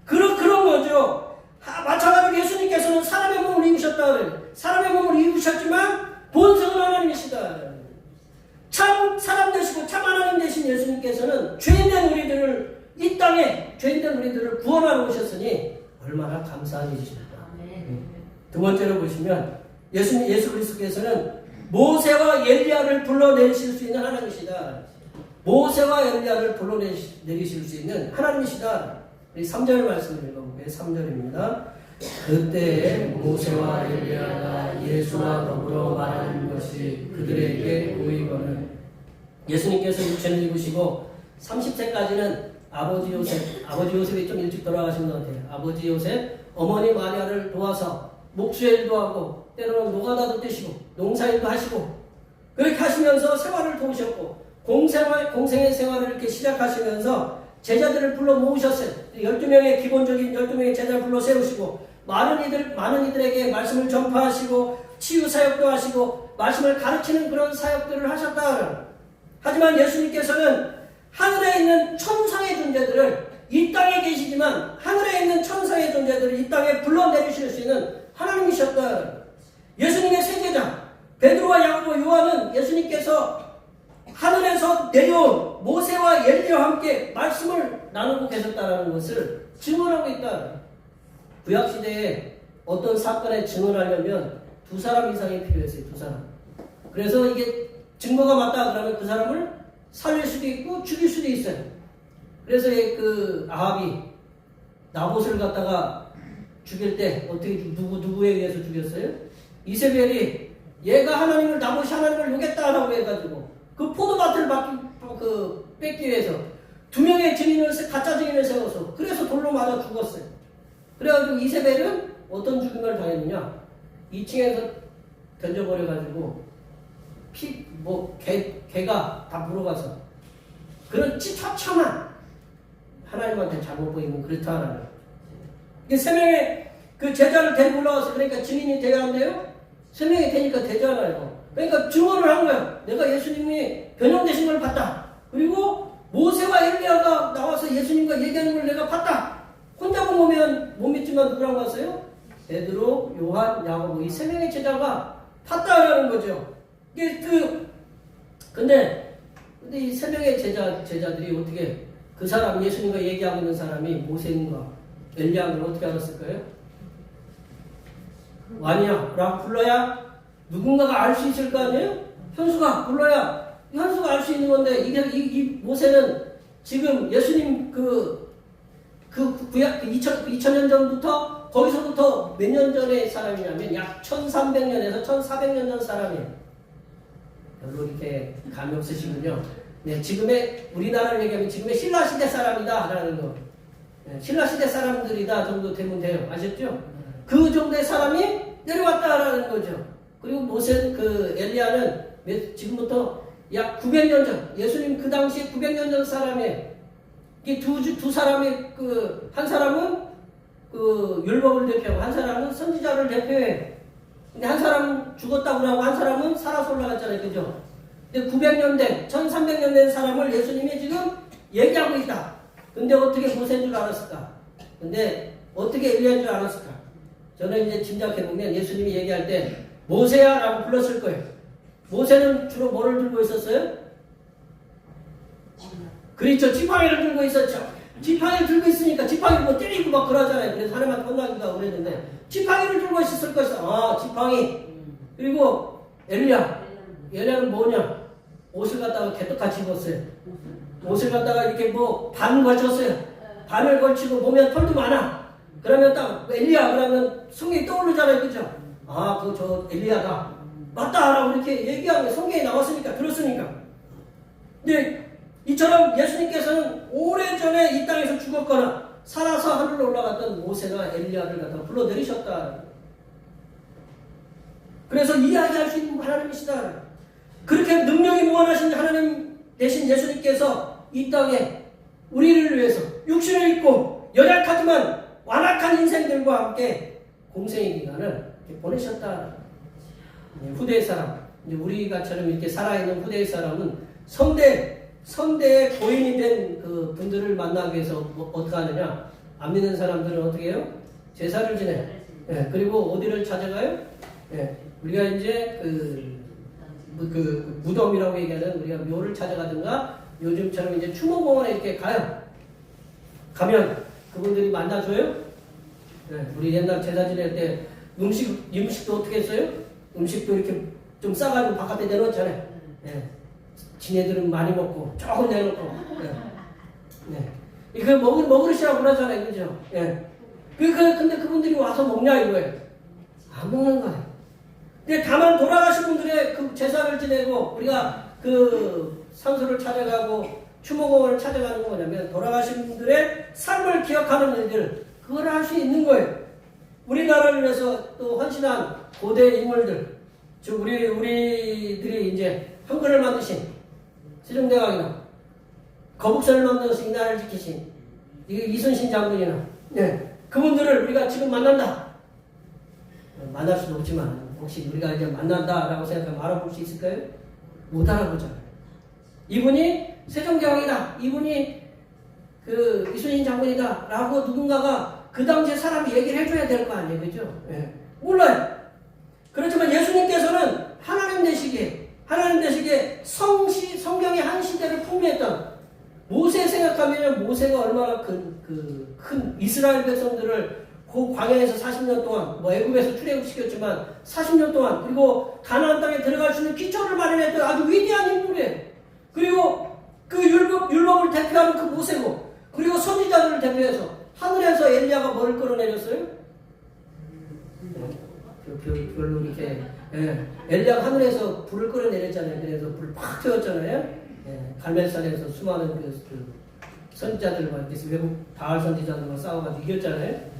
그런 거죠. 마찬가지로 예수님께서는 사람의 몸을 입으셨다 그래요. 사람의 몸을 입으셨지만 본성은 하나님이시다. 참 사람 되시고 참 하나님 되신 예수님께서는 죄인된 우리들을 이 땅에 죄인된 우리들을 구원하러 오셨으니 얼마나 감사한 일이십니까. 두 번째로 보시면 예수 그리스도께서는 모세와 엘리야를 불러내실 수 있는 하나님이시다. 모세와 엘리야를 불러내실 수 있는 하나님이시다. 우리 3절 말씀을 읽어볼게요. 3절입니다. 그때 모세와 엘리야가 예수와 더불어 말하는 것이 그들에게 보이거늘 예수님께서 육체를 입으시고 30세까지는 아버지 요셉이 좀 일찍 돌아가신 것 같아요. 아버지 요셉, 어머니 마리아를 도와서 목수일도 하고 때로는 노가다도 뛰시고 농사일도 하시고 그렇게 하시면서 생활을 도우셨고 공생의 생활을 이렇게 시작하시면서 제자들을 불러 모으셨어요. 12명의 기본적인 12명의 제자를 불러 세우시고 많은 이들에게 말씀을 전파하시고 치유 사역도 하시고 말씀을 가르치는 그런 사역들을 하셨다. 하지만 예수님께서는 하늘에 있는 천상의 존재들을 이 땅에 계시지만 하늘에 있는 천상의 존재들을 이 땅에 불러내리실 수 있는 하나님이셨다. 예수님의 세제자 베드로와 야고보 요한은 예수님께서 하늘에서 내려온 모세와 엘리야와 함께 말씀을 나누고 계셨다는 것을 증언하고 있다. 구약시대에 어떤 사건에 증언하려면 2사람 이상이 필요했어요. 2사람. 그래서 이게 증거가 맞다 그러면 그 사람을 살릴 수도 있고 죽일 수도 있어요. 그래서 그 아합이 나봇을 갖다가 죽일 때 어떻게 누구에 의해서 죽였어요? 이세벨이 얘가 나봇이 하나님을 욕했다라고 해가지고 그 포도밭을 뺏기 위해서 2명의 가짜 증인을 세워서 그래서 돌로 맞아 죽었어요. 그래가지고 이세벨은 어떤 죽임을 당했느냐? 2층에서 던져버려가지고 개가 다 물어가서 그런 처참한 하나님한테 잘못 보이면 그렇다라는 이게 3명의 그 제자를 데리고 올라와서 그러니까 증인이 돼야 한대요. 3명이 되니까 되잖아요. 그러니까 증언을 한 거야. 내가 예수님이 변형되신 걸 봤다. 그리고 모세와 엘리야가 나와서 예수님과 얘기하는 걸 내가 봤다. 혼자 보면 못 믿지만 누구랑 봤어요? 베드로, 요한, 야고보 이 3명의 제자가 봤다라는 거죠. 이게 근데 이 3명의 제자들이 어떻게 그 사람 예수님과 얘기하고 있는 사람이 모세인가 엘리야를 어떻게 알았을까요? 완이야 라고 불러야 누군가가 알 수 있을 거 아니에요? 현수가 불러야 현수가 알 수 있는 건데 이 모세는 지금 예수님 구약 2000년 전부터 거기서부터 몇 년 전의 사람이냐면 약 1300년에서 1400년 전 사람이에요. 별로 이렇게 감이 없으시군요. 네, 지금의 우리나라를 얘기하면 지금의 신라시대 사람이다 라는 거. 네, 신라시대 사람들이다 정도 되면 돼요. 아셨죠? 그 정도의 사람이 내려왔다라는 거죠. 그리고 엘리야는 지금부터 약 900년 전, 예수님 그 당시에 900년 전 사람이에요. 이 두 사람이 한 사람은 율법을 대표하고 한 사람은 선지자를 대표해. 근데 한 사람은 죽었다고 하고 한 사람은 살아서 올라갔잖아요. 그죠? 근데 900년 된, 1300년 된 사람을 예수님이 지금 얘기하고 있다. 근데 어떻게 모세인 줄 알았을까? 근데 어떻게 엘리야인 줄 알았을까? 저는 이제 짐작해보면 예수님이 얘기할 때 모세야 라고 불렀을 거예요. 모세는 주로 뭐를 들고 있었어요? 그렇죠. 지팡이를 들고 있었죠. 지팡이를 들고 있으니까 지팡이 뭐 때리고 막 그러잖아요. 그래서 하나님한테 혼나기도 하고 그랬는데 지팡이를 들고 있었을 것이다. 아, 지팡이. 그리고 엘리야는 뭐냐? 옷을 갖다가 개떡같이 입었어요. 옷을 갖다가 이렇게 뭐 반 걸쳤어요. 반을 걸치고 보면 털도 많아. 그러면 딱 엘리야 그러면 성경이 떠오르잖아요. 그죠? 아, 저 엘리야다. 맞다라고 이렇게 얘기하고 성경에 나왔으니까 들었으니까. 근데 이처럼 예수님께서는 오래전에 이 땅에서 죽었거나 살아서 하늘로 올라갔던 모세나 엘리야를 갖다 불러내리셨다. 그래서 이야기할 수 있는 하나님이시다. 그렇게 능력이 무한하신 하나님 대신 예수님께서 이 땅에 우리를 위해서 육신을 입고 연약하지만 완악한 인생들과 함께 공생의 기간을 보내셨다. 후대의 사람, 이제 우리가처럼 이렇게 살아있는 후대의 사람은 성대의 고인이 된 그 분들을 만나기 위해서 어떻게 하느냐? 안 믿는 사람들은 어떻게 해요? 제사를 지내요. 예, 그리고 어디를 찾아가요? 예, 우리가 이제 그 무덤이라고 얘기하는 우리가 묘를 찾아가든가 요즘처럼 이제 추모공원에 이렇게 가요. 가면 그분들이 만나줘요. 예, 우리 옛날 제사 지낼 때 음식도 어떻게 했어요? 음식도 이렇게 좀 싸가지고 바깥에 내놓잖아요. 예. 지네들은 많이 먹고 조금 내놓고. 예. 네. 이거 먹으시라고 그러잖아요. 그죠? 예. 근데 그분들이 와서 먹냐 이거예요. 안 먹는 거예요. 근데 다만 돌아가신 분들의 그 제사를 지내고 우리가 그 산소를 찾아가고 추모공원을 찾아가는 거 뭐냐면 돌아가신 분들의 삶을 기억하는 일들 그걸 할 수 있는 거예요. 우리나라를 위해서 또 헌신한 고대 인물들 즉 우리들이 이제 한글을 만드신 세종대왕이나 거북선을 만들어서 이 나라를 지키신 이순신 장군이나 그분들을 우리가 지금 만난다. 만날 수도 없지만 혹시 우리가 이제 만난다라고 생각하면 알아볼 수 있을까요? 못 알아보잖아요. 이분이 세종대왕이다. 이분이 그 이순신 장군이다. 라고 누군가가 그 당시에 사람이 얘기를 해줘야 될 거 아니에요. 그죠? 몰라요. 그렇지만 예수님께서는 하나님 되시기에 성경의 한 시대를 풍미했던 모세 생각하면 모세가 얼마나 큰 이스라엘 백성들을 그 광야에서 40년 동안 뭐 애굽에서 출애굽시켰지만 40년 동안 그리고 가나안 땅에 들어갈 수 있는 기초를 마련했던 아주 위대한 인물이에요. 그리고 그 율법을 대표하는 그 모세고 그리고 선지자들을 대표해서 하늘에서 엘리야가 뭐를 끌어내렸어요? 별로 이렇게 엘리야가 하늘에서 불을 끌어내렸잖아요. 그래서 불을 팍 태웠잖아요. 갈멜산에서 수많은 그 선지자들과 이렇게 외국 바알 선지자들과 싸워가지고 이겼잖아요.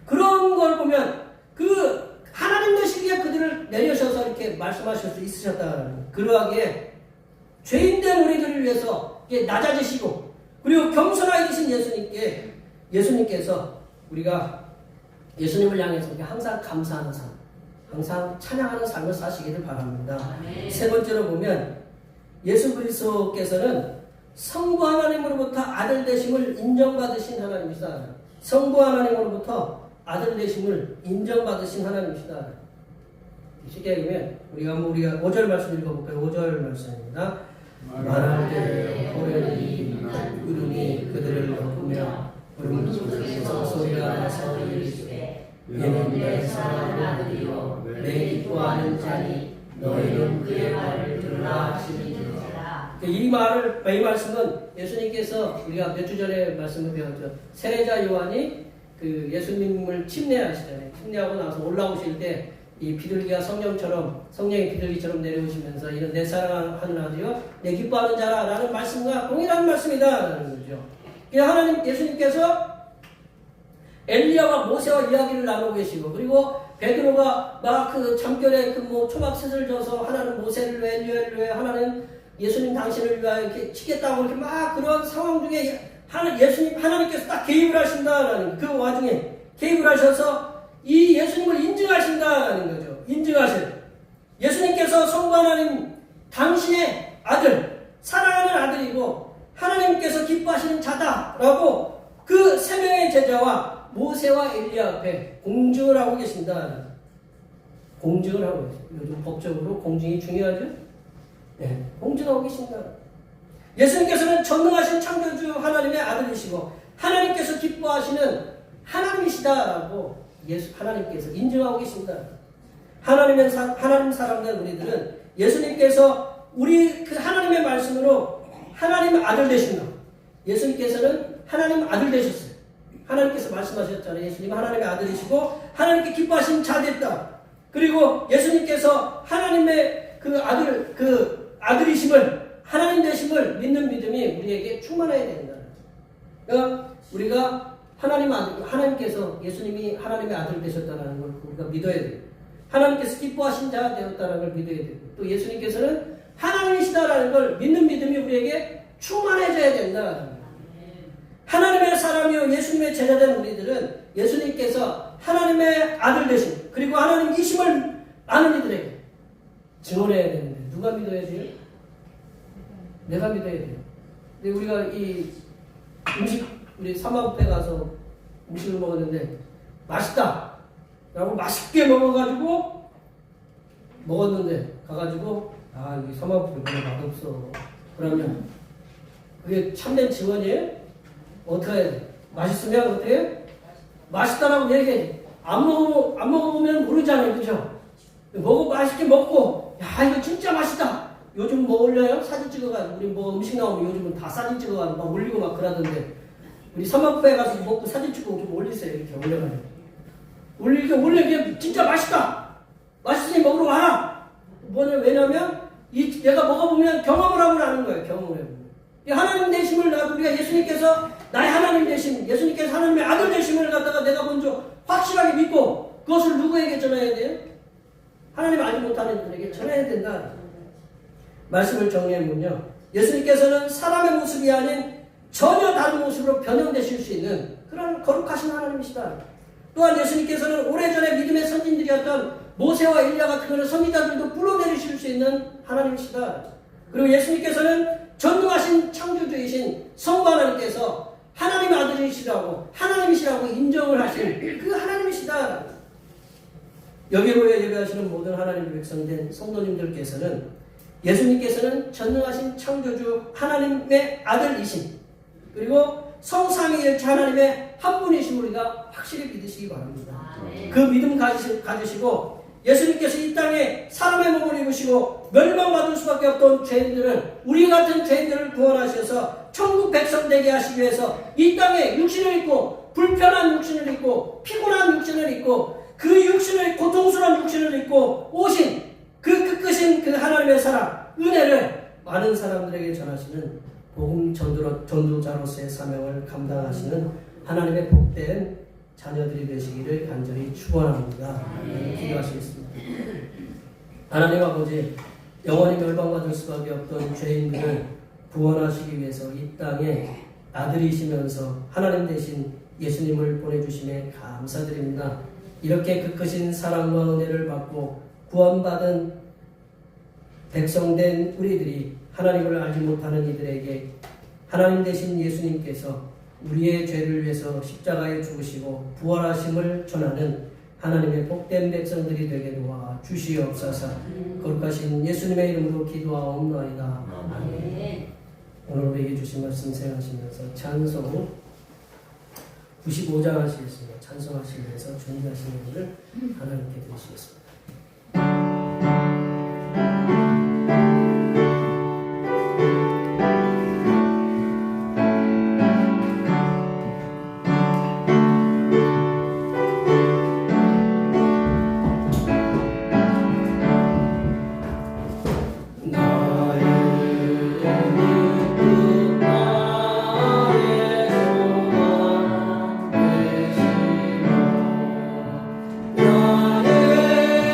그런 걸 보면 그 하나님 되시기에 그들을 내려셔서 이렇게 말씀하실 수 있으셨다는 그러하기에 죄인된 우리들을 위해서 낮아지시고 그리고 겸손하게 계신 예수님께서 우리가 예수님을 향해서 항상 감사하는 삶, 항상 찬양하는 삶을 사시기를 바랍니다. 세 번째로 보면 예수 그리스도께서는 성부 하나님으로부터 아들 되심을 인정받으신 하나님이시다. 성부 하나님으로부터 아들 되심을 인정받으신 하나님이시다. 쉽게 얘기하면 우리가 5절 말씀 읽어볼까요? 5절 말씀입니다. 말할 때 호련히 구름이 그들을 덮으며 구름 속에서 소리가 나서 이르시되 얘는 내 사랑하는 아들이요 내 기뻐하는 자니 너희는 그의 말을 들으라 하시니라. 이 말씀은 예수님께서 우리가 몇 주 전에 말씀을 배웠죠. 세례자 요한이 그 예수님을 침례하시잖아요. 침례하고 나서 올라오실 때 이 비둘기가 성령의 비둘기처럼 내려오시면서 이는 내 사랑하는 아들이요 내 기뻐하는 자라라는 말씀과 동일한 말씀이다라는 거죠. 하나님 예수님께서 엘리야와 모세와 이야기를 나누고 계시고 그리고 베드로가 막 그 잠결에 초막셋을 져서 하나는 모세를 위해 엘리야를 위해 하나는 예수님 당신을 위하여 이렇게 치겠다고 이렇게 막 그런 상황 중에 하나님께서 딱 개입을 하신다라는 그 와중에 개입을 하셔서 이 예수님을 인증하신다라는 거죠. 인증하실. 예수님께서 성부 하나님 당신의 아들, 사랑하는 아들이고 하나님께서 기뻐하시는 자다라고 그 세 명의 제자와 모세와 엘리야 앞에 공증을 하고 계신다. 공증을 하고 계십니다. 요즘 법적으로 공증이 중요하죠? 공증하고 계신다. 예수님께서는 전능하신 창조주 하나님의 아들이시고 하나님께서 기뻐하시는 하나님이시다라고 하나님께서 인정하고 계십니다. 하나님 사람된 우리들은 예수님께서 우리 그 하나님의 말씀으로 하나님 아들 되신다. 예수님께서는 하나님 아들 되셨어요. 하나님께서 말씀하셨잖아요. 예수님 하나님의 아들이시고 하나님께 기뻐하신 자 됐다. 그리고 예수님께서 하나님의 그 아들이심을 하나님 되심을 믿는 믿음이 우리에게 충만해야 된다. 그러니까 우리가 하나님께서 예수님이 하나님의 아들 되셨다는 걸 우리가 믿어야 돼요. 하나님께서 기뻐하신 자 되었다는 걸 믿어야 되고 또 예수님께서는 하나님이시다라는 걸 믿는 믿음이 우리에게 충만해져야 된다. 하나님의 사람이요 예수님의 제자된 우리들은 예수님께서 하나님의 아들 되심 그리고 하나님이심을 아는 이들에게 증언해야 되는데 누가 믿어야 돼요? 내가 믿어야 돼요. 근데 우리가 이 우리 사마부페 가서 음식을 먹었는데 맛있다 라고 맛있게 먹어가지고 먹었는데 가가지고 여기 사마부페 별로 맛없어. 그러면 그게 참된 증언이에요? 어떻게 해야 돼? 맛있으면 어떻게 해? 맛있다라고 얘기해. 안 먹어보면 모르잖아요. 그죠? 맛있게 먹고 이거 진짜 맛있다. 요즘 뭐 올려요? 사진 찍어가지고 우리 뭐 음식 나오면 요즘은 다 사진 찍어가지고 막 올리고 막 그러던데 우리 사막부에 가서 먹고 사진 찍고 좀 올리세요. 이렇게 올려가지고 올리게 진짜 맛있다. 맛있으니 먹으러 와라. 왜냐면 내가 먹어보면 경험을 하고 나는 거예요. 경험을 해보면. 하나님 되심을 우리가 예수님께서 나의 하나님 되심, 예수님께서 하나님의 아들 되심을 갖다가 내가 먼저 확실하게 믿고 그것을 누구에게 전해야 돼요? 하나님 알지 못하는 이들에게 전해야 된다. 말씀을 정리해보면요. 예수님께서는 사람의 모습이 아닌 전혀 다른 모습으로 변형되실 수 있는 그런 거룩하신 하나님이시다. 또한 예수님께서는 오래전에 믿음의 선진들이었던 모세와 엘리야 같은 그런 선지자들도 불러내리실 수 있는 하나님이시다. 그리고 예수님께서는 전능하신 창조주이신 성부 하나님께서 하나님의 아들이시라고 하나님이시라고 인정을 하신 그 하나님이시다. 여기 모여 예배하시는 모든 하나님의 백성된 성도님들께서는 예수님께서는 전능하신 창조주 하나님의 아들이신 그리고 성삼위일체 하나님의 한 분이신 우리가 확실히 믿으시기 바랍니다. 그 믿음 가지시고 예수님께서 이 땅에 사람의 몸을 입으시고 멸망받을 수밖에 없던 죄인들을 우리 같은 죄인들을 구원하셔서 천국 백성 되게 하시기 위해서 이 땅에 육신을 입고 불편한 육신을 입고 피곤한 육신을 입고 그 육신을 고통스러운 육신을 입고 오신 그 끝끝인 그 하나님의 사랑 은혜를 많은 사람들에게 전하시는 복음 전도자로서의 사명을 감당하시는 하나님의 복된 자녀들이 되시기를 간절히 축원합니다. 기도하시겠습니다. 하나님 아버지, 영원히 멸망받을 수밖에 없던 죄인들을 구원하시기 위해서 이 땅에 아들이시면서 하나님 대신 예수님을 보내주심에 감사드립니다. 이렇게 그 크신 사랑과 은혜를 받고 구원받은 백성된 우리들이 하나님을 알지 못하는 이들에게 하나님 대신 예수님께서 우리의 죄를 위해서 십자가에 죽으시고 부활하심을 전하는 하나님의 복된 백성들이 되게 도와 주시옵소서. 거룩하신 예수님의 이름으로 기도하옵나이다. 아멘. 오늘 우리에게 주신 말씀 생각하시면서 찬송 95장 하시겠습니다. 찬송하시면서 준비하시는 분을 하나님께 드리시겠습니다. 나의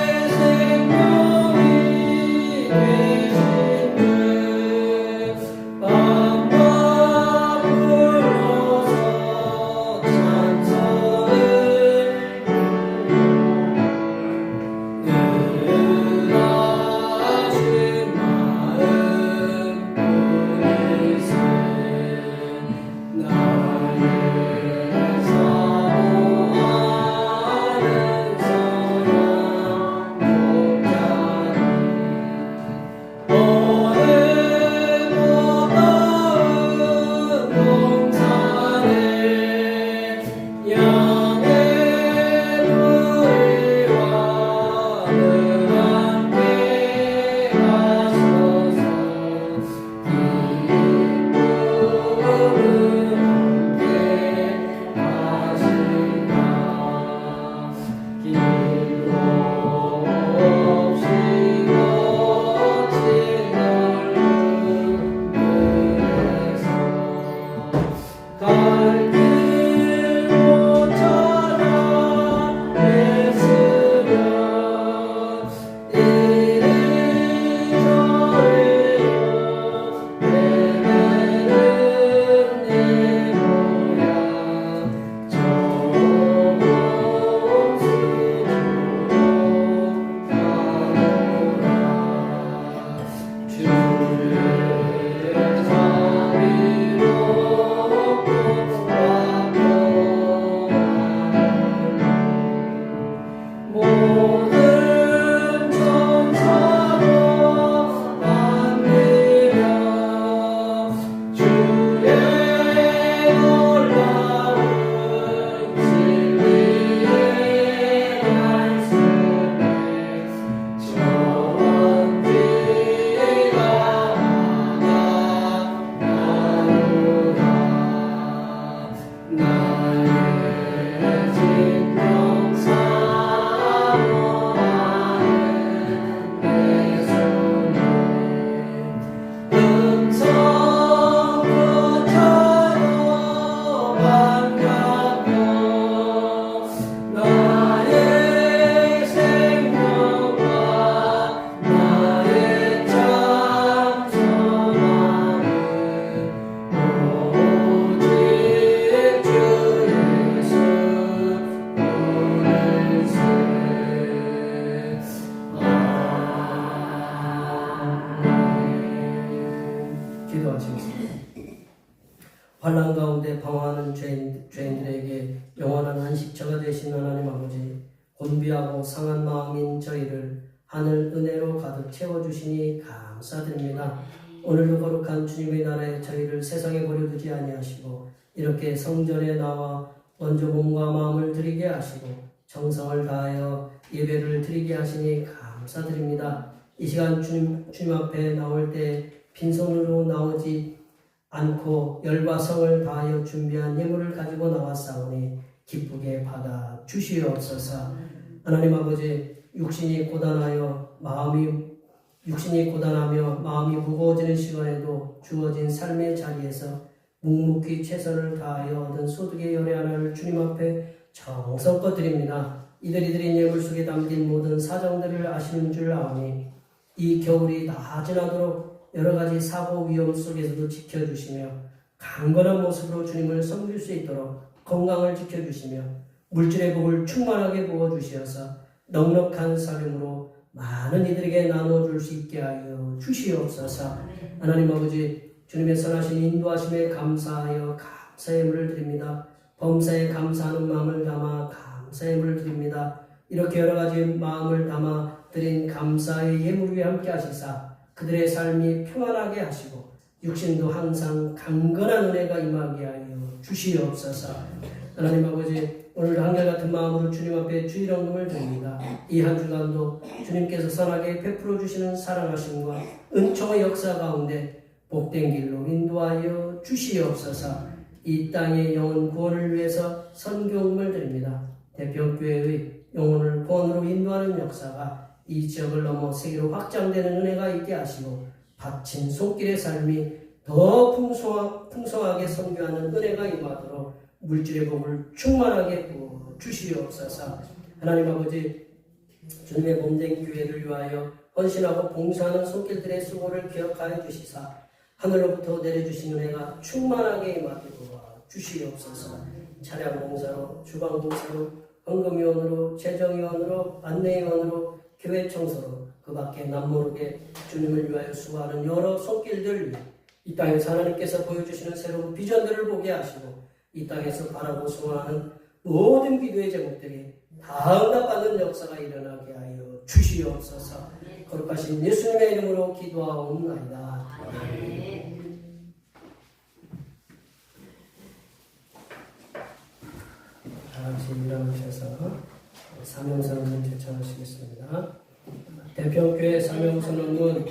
모든 천사로 만들며 주의 놀라운 진리의 말씀에 천지가 나누라. 나의 진정사모하는 내 손에 음성 끝으로 반갑고 나의 생명과 나의 찬송하는 오직 주 예수 오늘세. 아멘. 기도하시겠습니다. 환난 가운데 방황하는 죄인들에게 영원한 안식처가 되신 하나님 아버지, 곤비하고 상한 마음인 저희를 하늘 은혜로 가득 채워주시니 감사드립니다. 오늘도 거룩한 주님의 나라에 저희를 세상에 버려두지 아니하시고 이렇게 성전에 나와 먼저 몸과 마음을 드리게 하시고 정성을 다하여 예배를 드리게 하시니 감사드립니다. 이 시간 주님 앞에 나올 때 빈손으로 나오지 않고 열과 성을 다하여 준비한 예물을 가지고 나왔사오니 기쁘게 받아 주시옵소서. 하나님 아버지, 육신이 고단하며 마음이 무거워지는 시간에도 주어진 삶의 자리에서 묵묵히 최선을 다하여 얻은 소득의 열의 하나를 주님 앞에 정성껏 드립니다. 이들이 드린 예물 속에 담긴 모든 사정들을 아시는 줄 아오니 이 겨울이 다 지나도록 여러 가지 사고 위험 속에서도 지켜주시며 강건한 모습으로 주님을 섬길 수 있도록 건강을 지켜주시며 물질의 복을 충만하게 부어주시어서 넉넉한 사령으로 많은 이들에게 나눠줄 수 있게 하여 주시옵소서. 하나님 아버지, 주님의 선하신 인도하심에 감사하여 감사의 예물을 드립니다. 범사에 감사하는 마음을 담아 감사의 예물을 드립니다. 이렇게 여러 가지 마음을 담아 드린 감사의 예물 위에 함께 하시사 그들의 삶이 평안하게 하시고 육신도 항상 강건한 은혜가 임하게 하여 주시옵소서. 하나님 아버지, 오늘 한결같은 마음으로 주님 앞에 주일헌금을 드립니다. 이 한 주간도 주님께서 선하게 베풀어 주시는 사랑하심과 은총의 역사 가운데 복된 길로 인도하여 주시옵소서. 이 땅의 영혼 구원을 위해서 선교금을 드립니다. 대평교회의 영혼을 구원으로 인도하는 역사가 이 지역을 넘어 세계로 확장되는 은혜가 있게 하시고 바친 손길의 삶이 더 풍성하게 선교하는 은혜가 임하도록 물질의 복을 충만하게 부어 주시옵소서. 하나님 아버지, 주님의 몸된 교회를 위하여 헌신하고 봉사하는 손길들의 수고를 기억하여 주시사 하늘로부터 내려주신 은혜가 충만하게 임하게 도와 주시옵소서. 차량 봉사로, 주방 봉사로, 헌금위원으로, 재정위원으로, 안내위원으로, 교회 청소로, 그 밖에 남모르게 주님을 위하여 수고하는 여러 손길들 위해 이 땅에서 하나님께서 보여주시는 새로운 비전들을 보게 하시고 이 땅에서 바라고 소원하는 모든 기도의 제목들이 다 응답받는 역사가 일어나게 하여 주시옵소서. 거룩하신 예수님의 이름으로 기도하옵나이다. 다같이 일어나셔서 사명선언을 제청하시겠습니다. 대평교회 사명선언은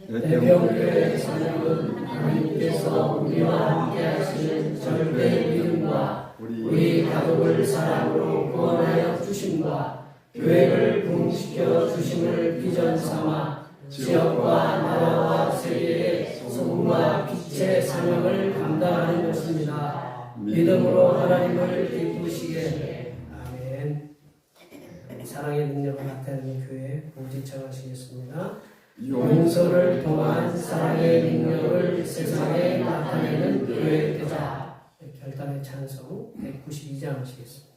대평교회 사명은 하나님께서 우리와 함께 하시는 절대 믿음과 우리 가족을 사랑으로 구원하여 주심과 교회를 부흥시켜 주심을 비전 삼아 지역과 나라와 세계의 소금과 빛의 사명을 감당하는 것입니다. 믿음으로 하나님을 기쁘시게. 아멘. 사랑의 능력을 나타내는 교회 공지청하시겠습니다. 용서를 통한 사랑의 능력을 세상에 나타내는 교회 되자. 결단의 찬송 192장 하시겠습니다.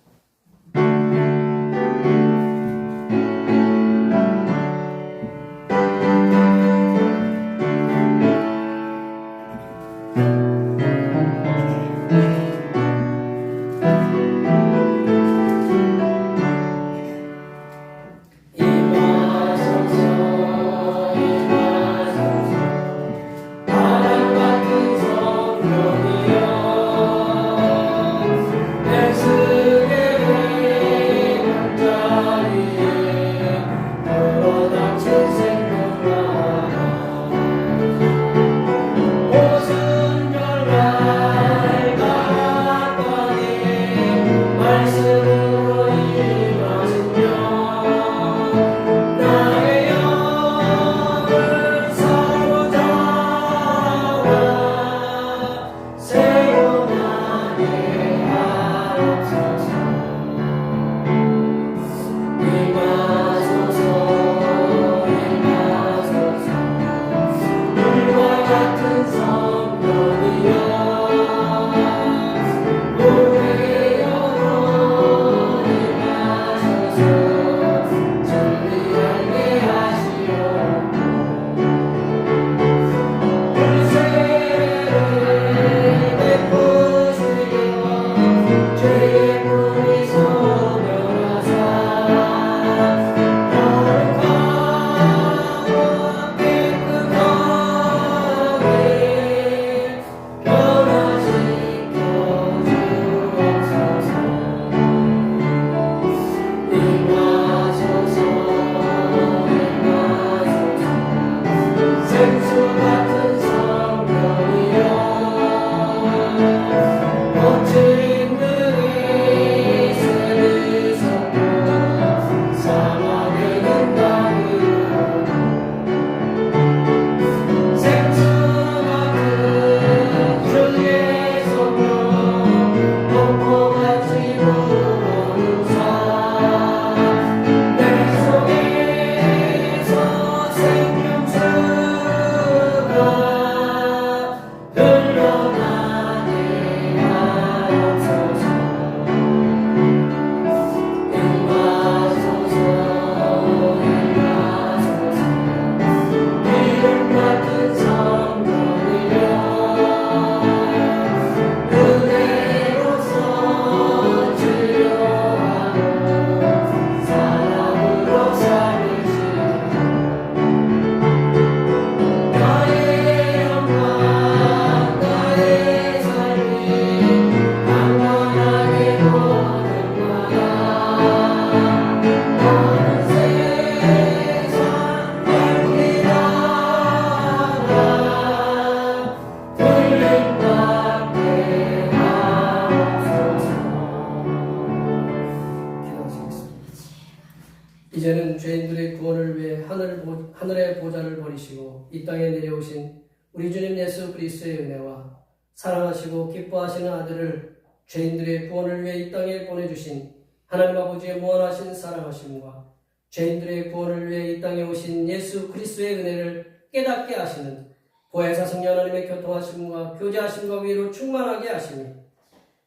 이제는 죄인들의 구원을 위해 하늘의 보좌를 버리시고 이 땅에 내려오신 우리 주님 예수 그리스도의 은혜와 사랑하시고 기뻐하시는 아들을 죄인들의 구원을 위해 이 땅에 보내주신 하나님 아버지의 무한하신 사랑하심과 죄인들의 구원을 위해 이 땅에 오신 예수 그리스도의 은혜를 깨닫게 하시는 보혜사 성령 하나님의 교통하심과 교제하심과 위로 충만하게 하시니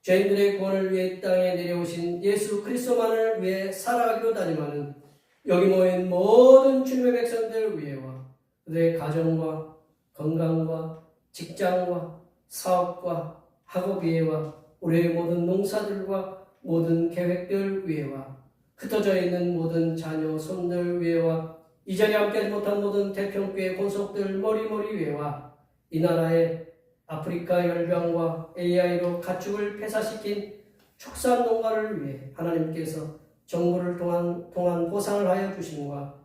죄인들의 구원을 위해 이 땅에 내려오신 예수 그리스도만을 위해 살아가기로 다짐하는 여기 모인 모든 주님의 백성들을 위해와 그들의 가정과 건강과 직장과 사업과 학업 위해와 우리의 모든 농사들과 모든 계획들 위해와 흩어져 있는 모든 자녀 손들 위해와 이 자리에 함께하지 못한 모든 태평교회 권속들 머리머리 위해와 이 나라의 아프리카 열병과 AI로 가축을 폐사시킨 축산 농가를 위해 하나님께서 정부를 통한 보상을 하여 주심과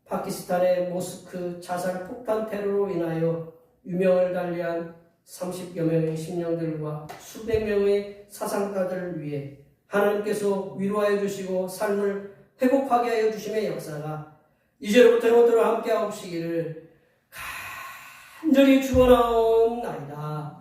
파키스탄의 모스크 자살 폭탄 테러로 인하여 유명을 달리한 30여 명의 심령들과 수백 명의 사상가들을 위해 하나님께서 위로하여 주시고 삶을 회복하게 하여 주심의 역사가 이제로부터 영원토록 함께 하옵시기를 간절히 축원하옵나이다.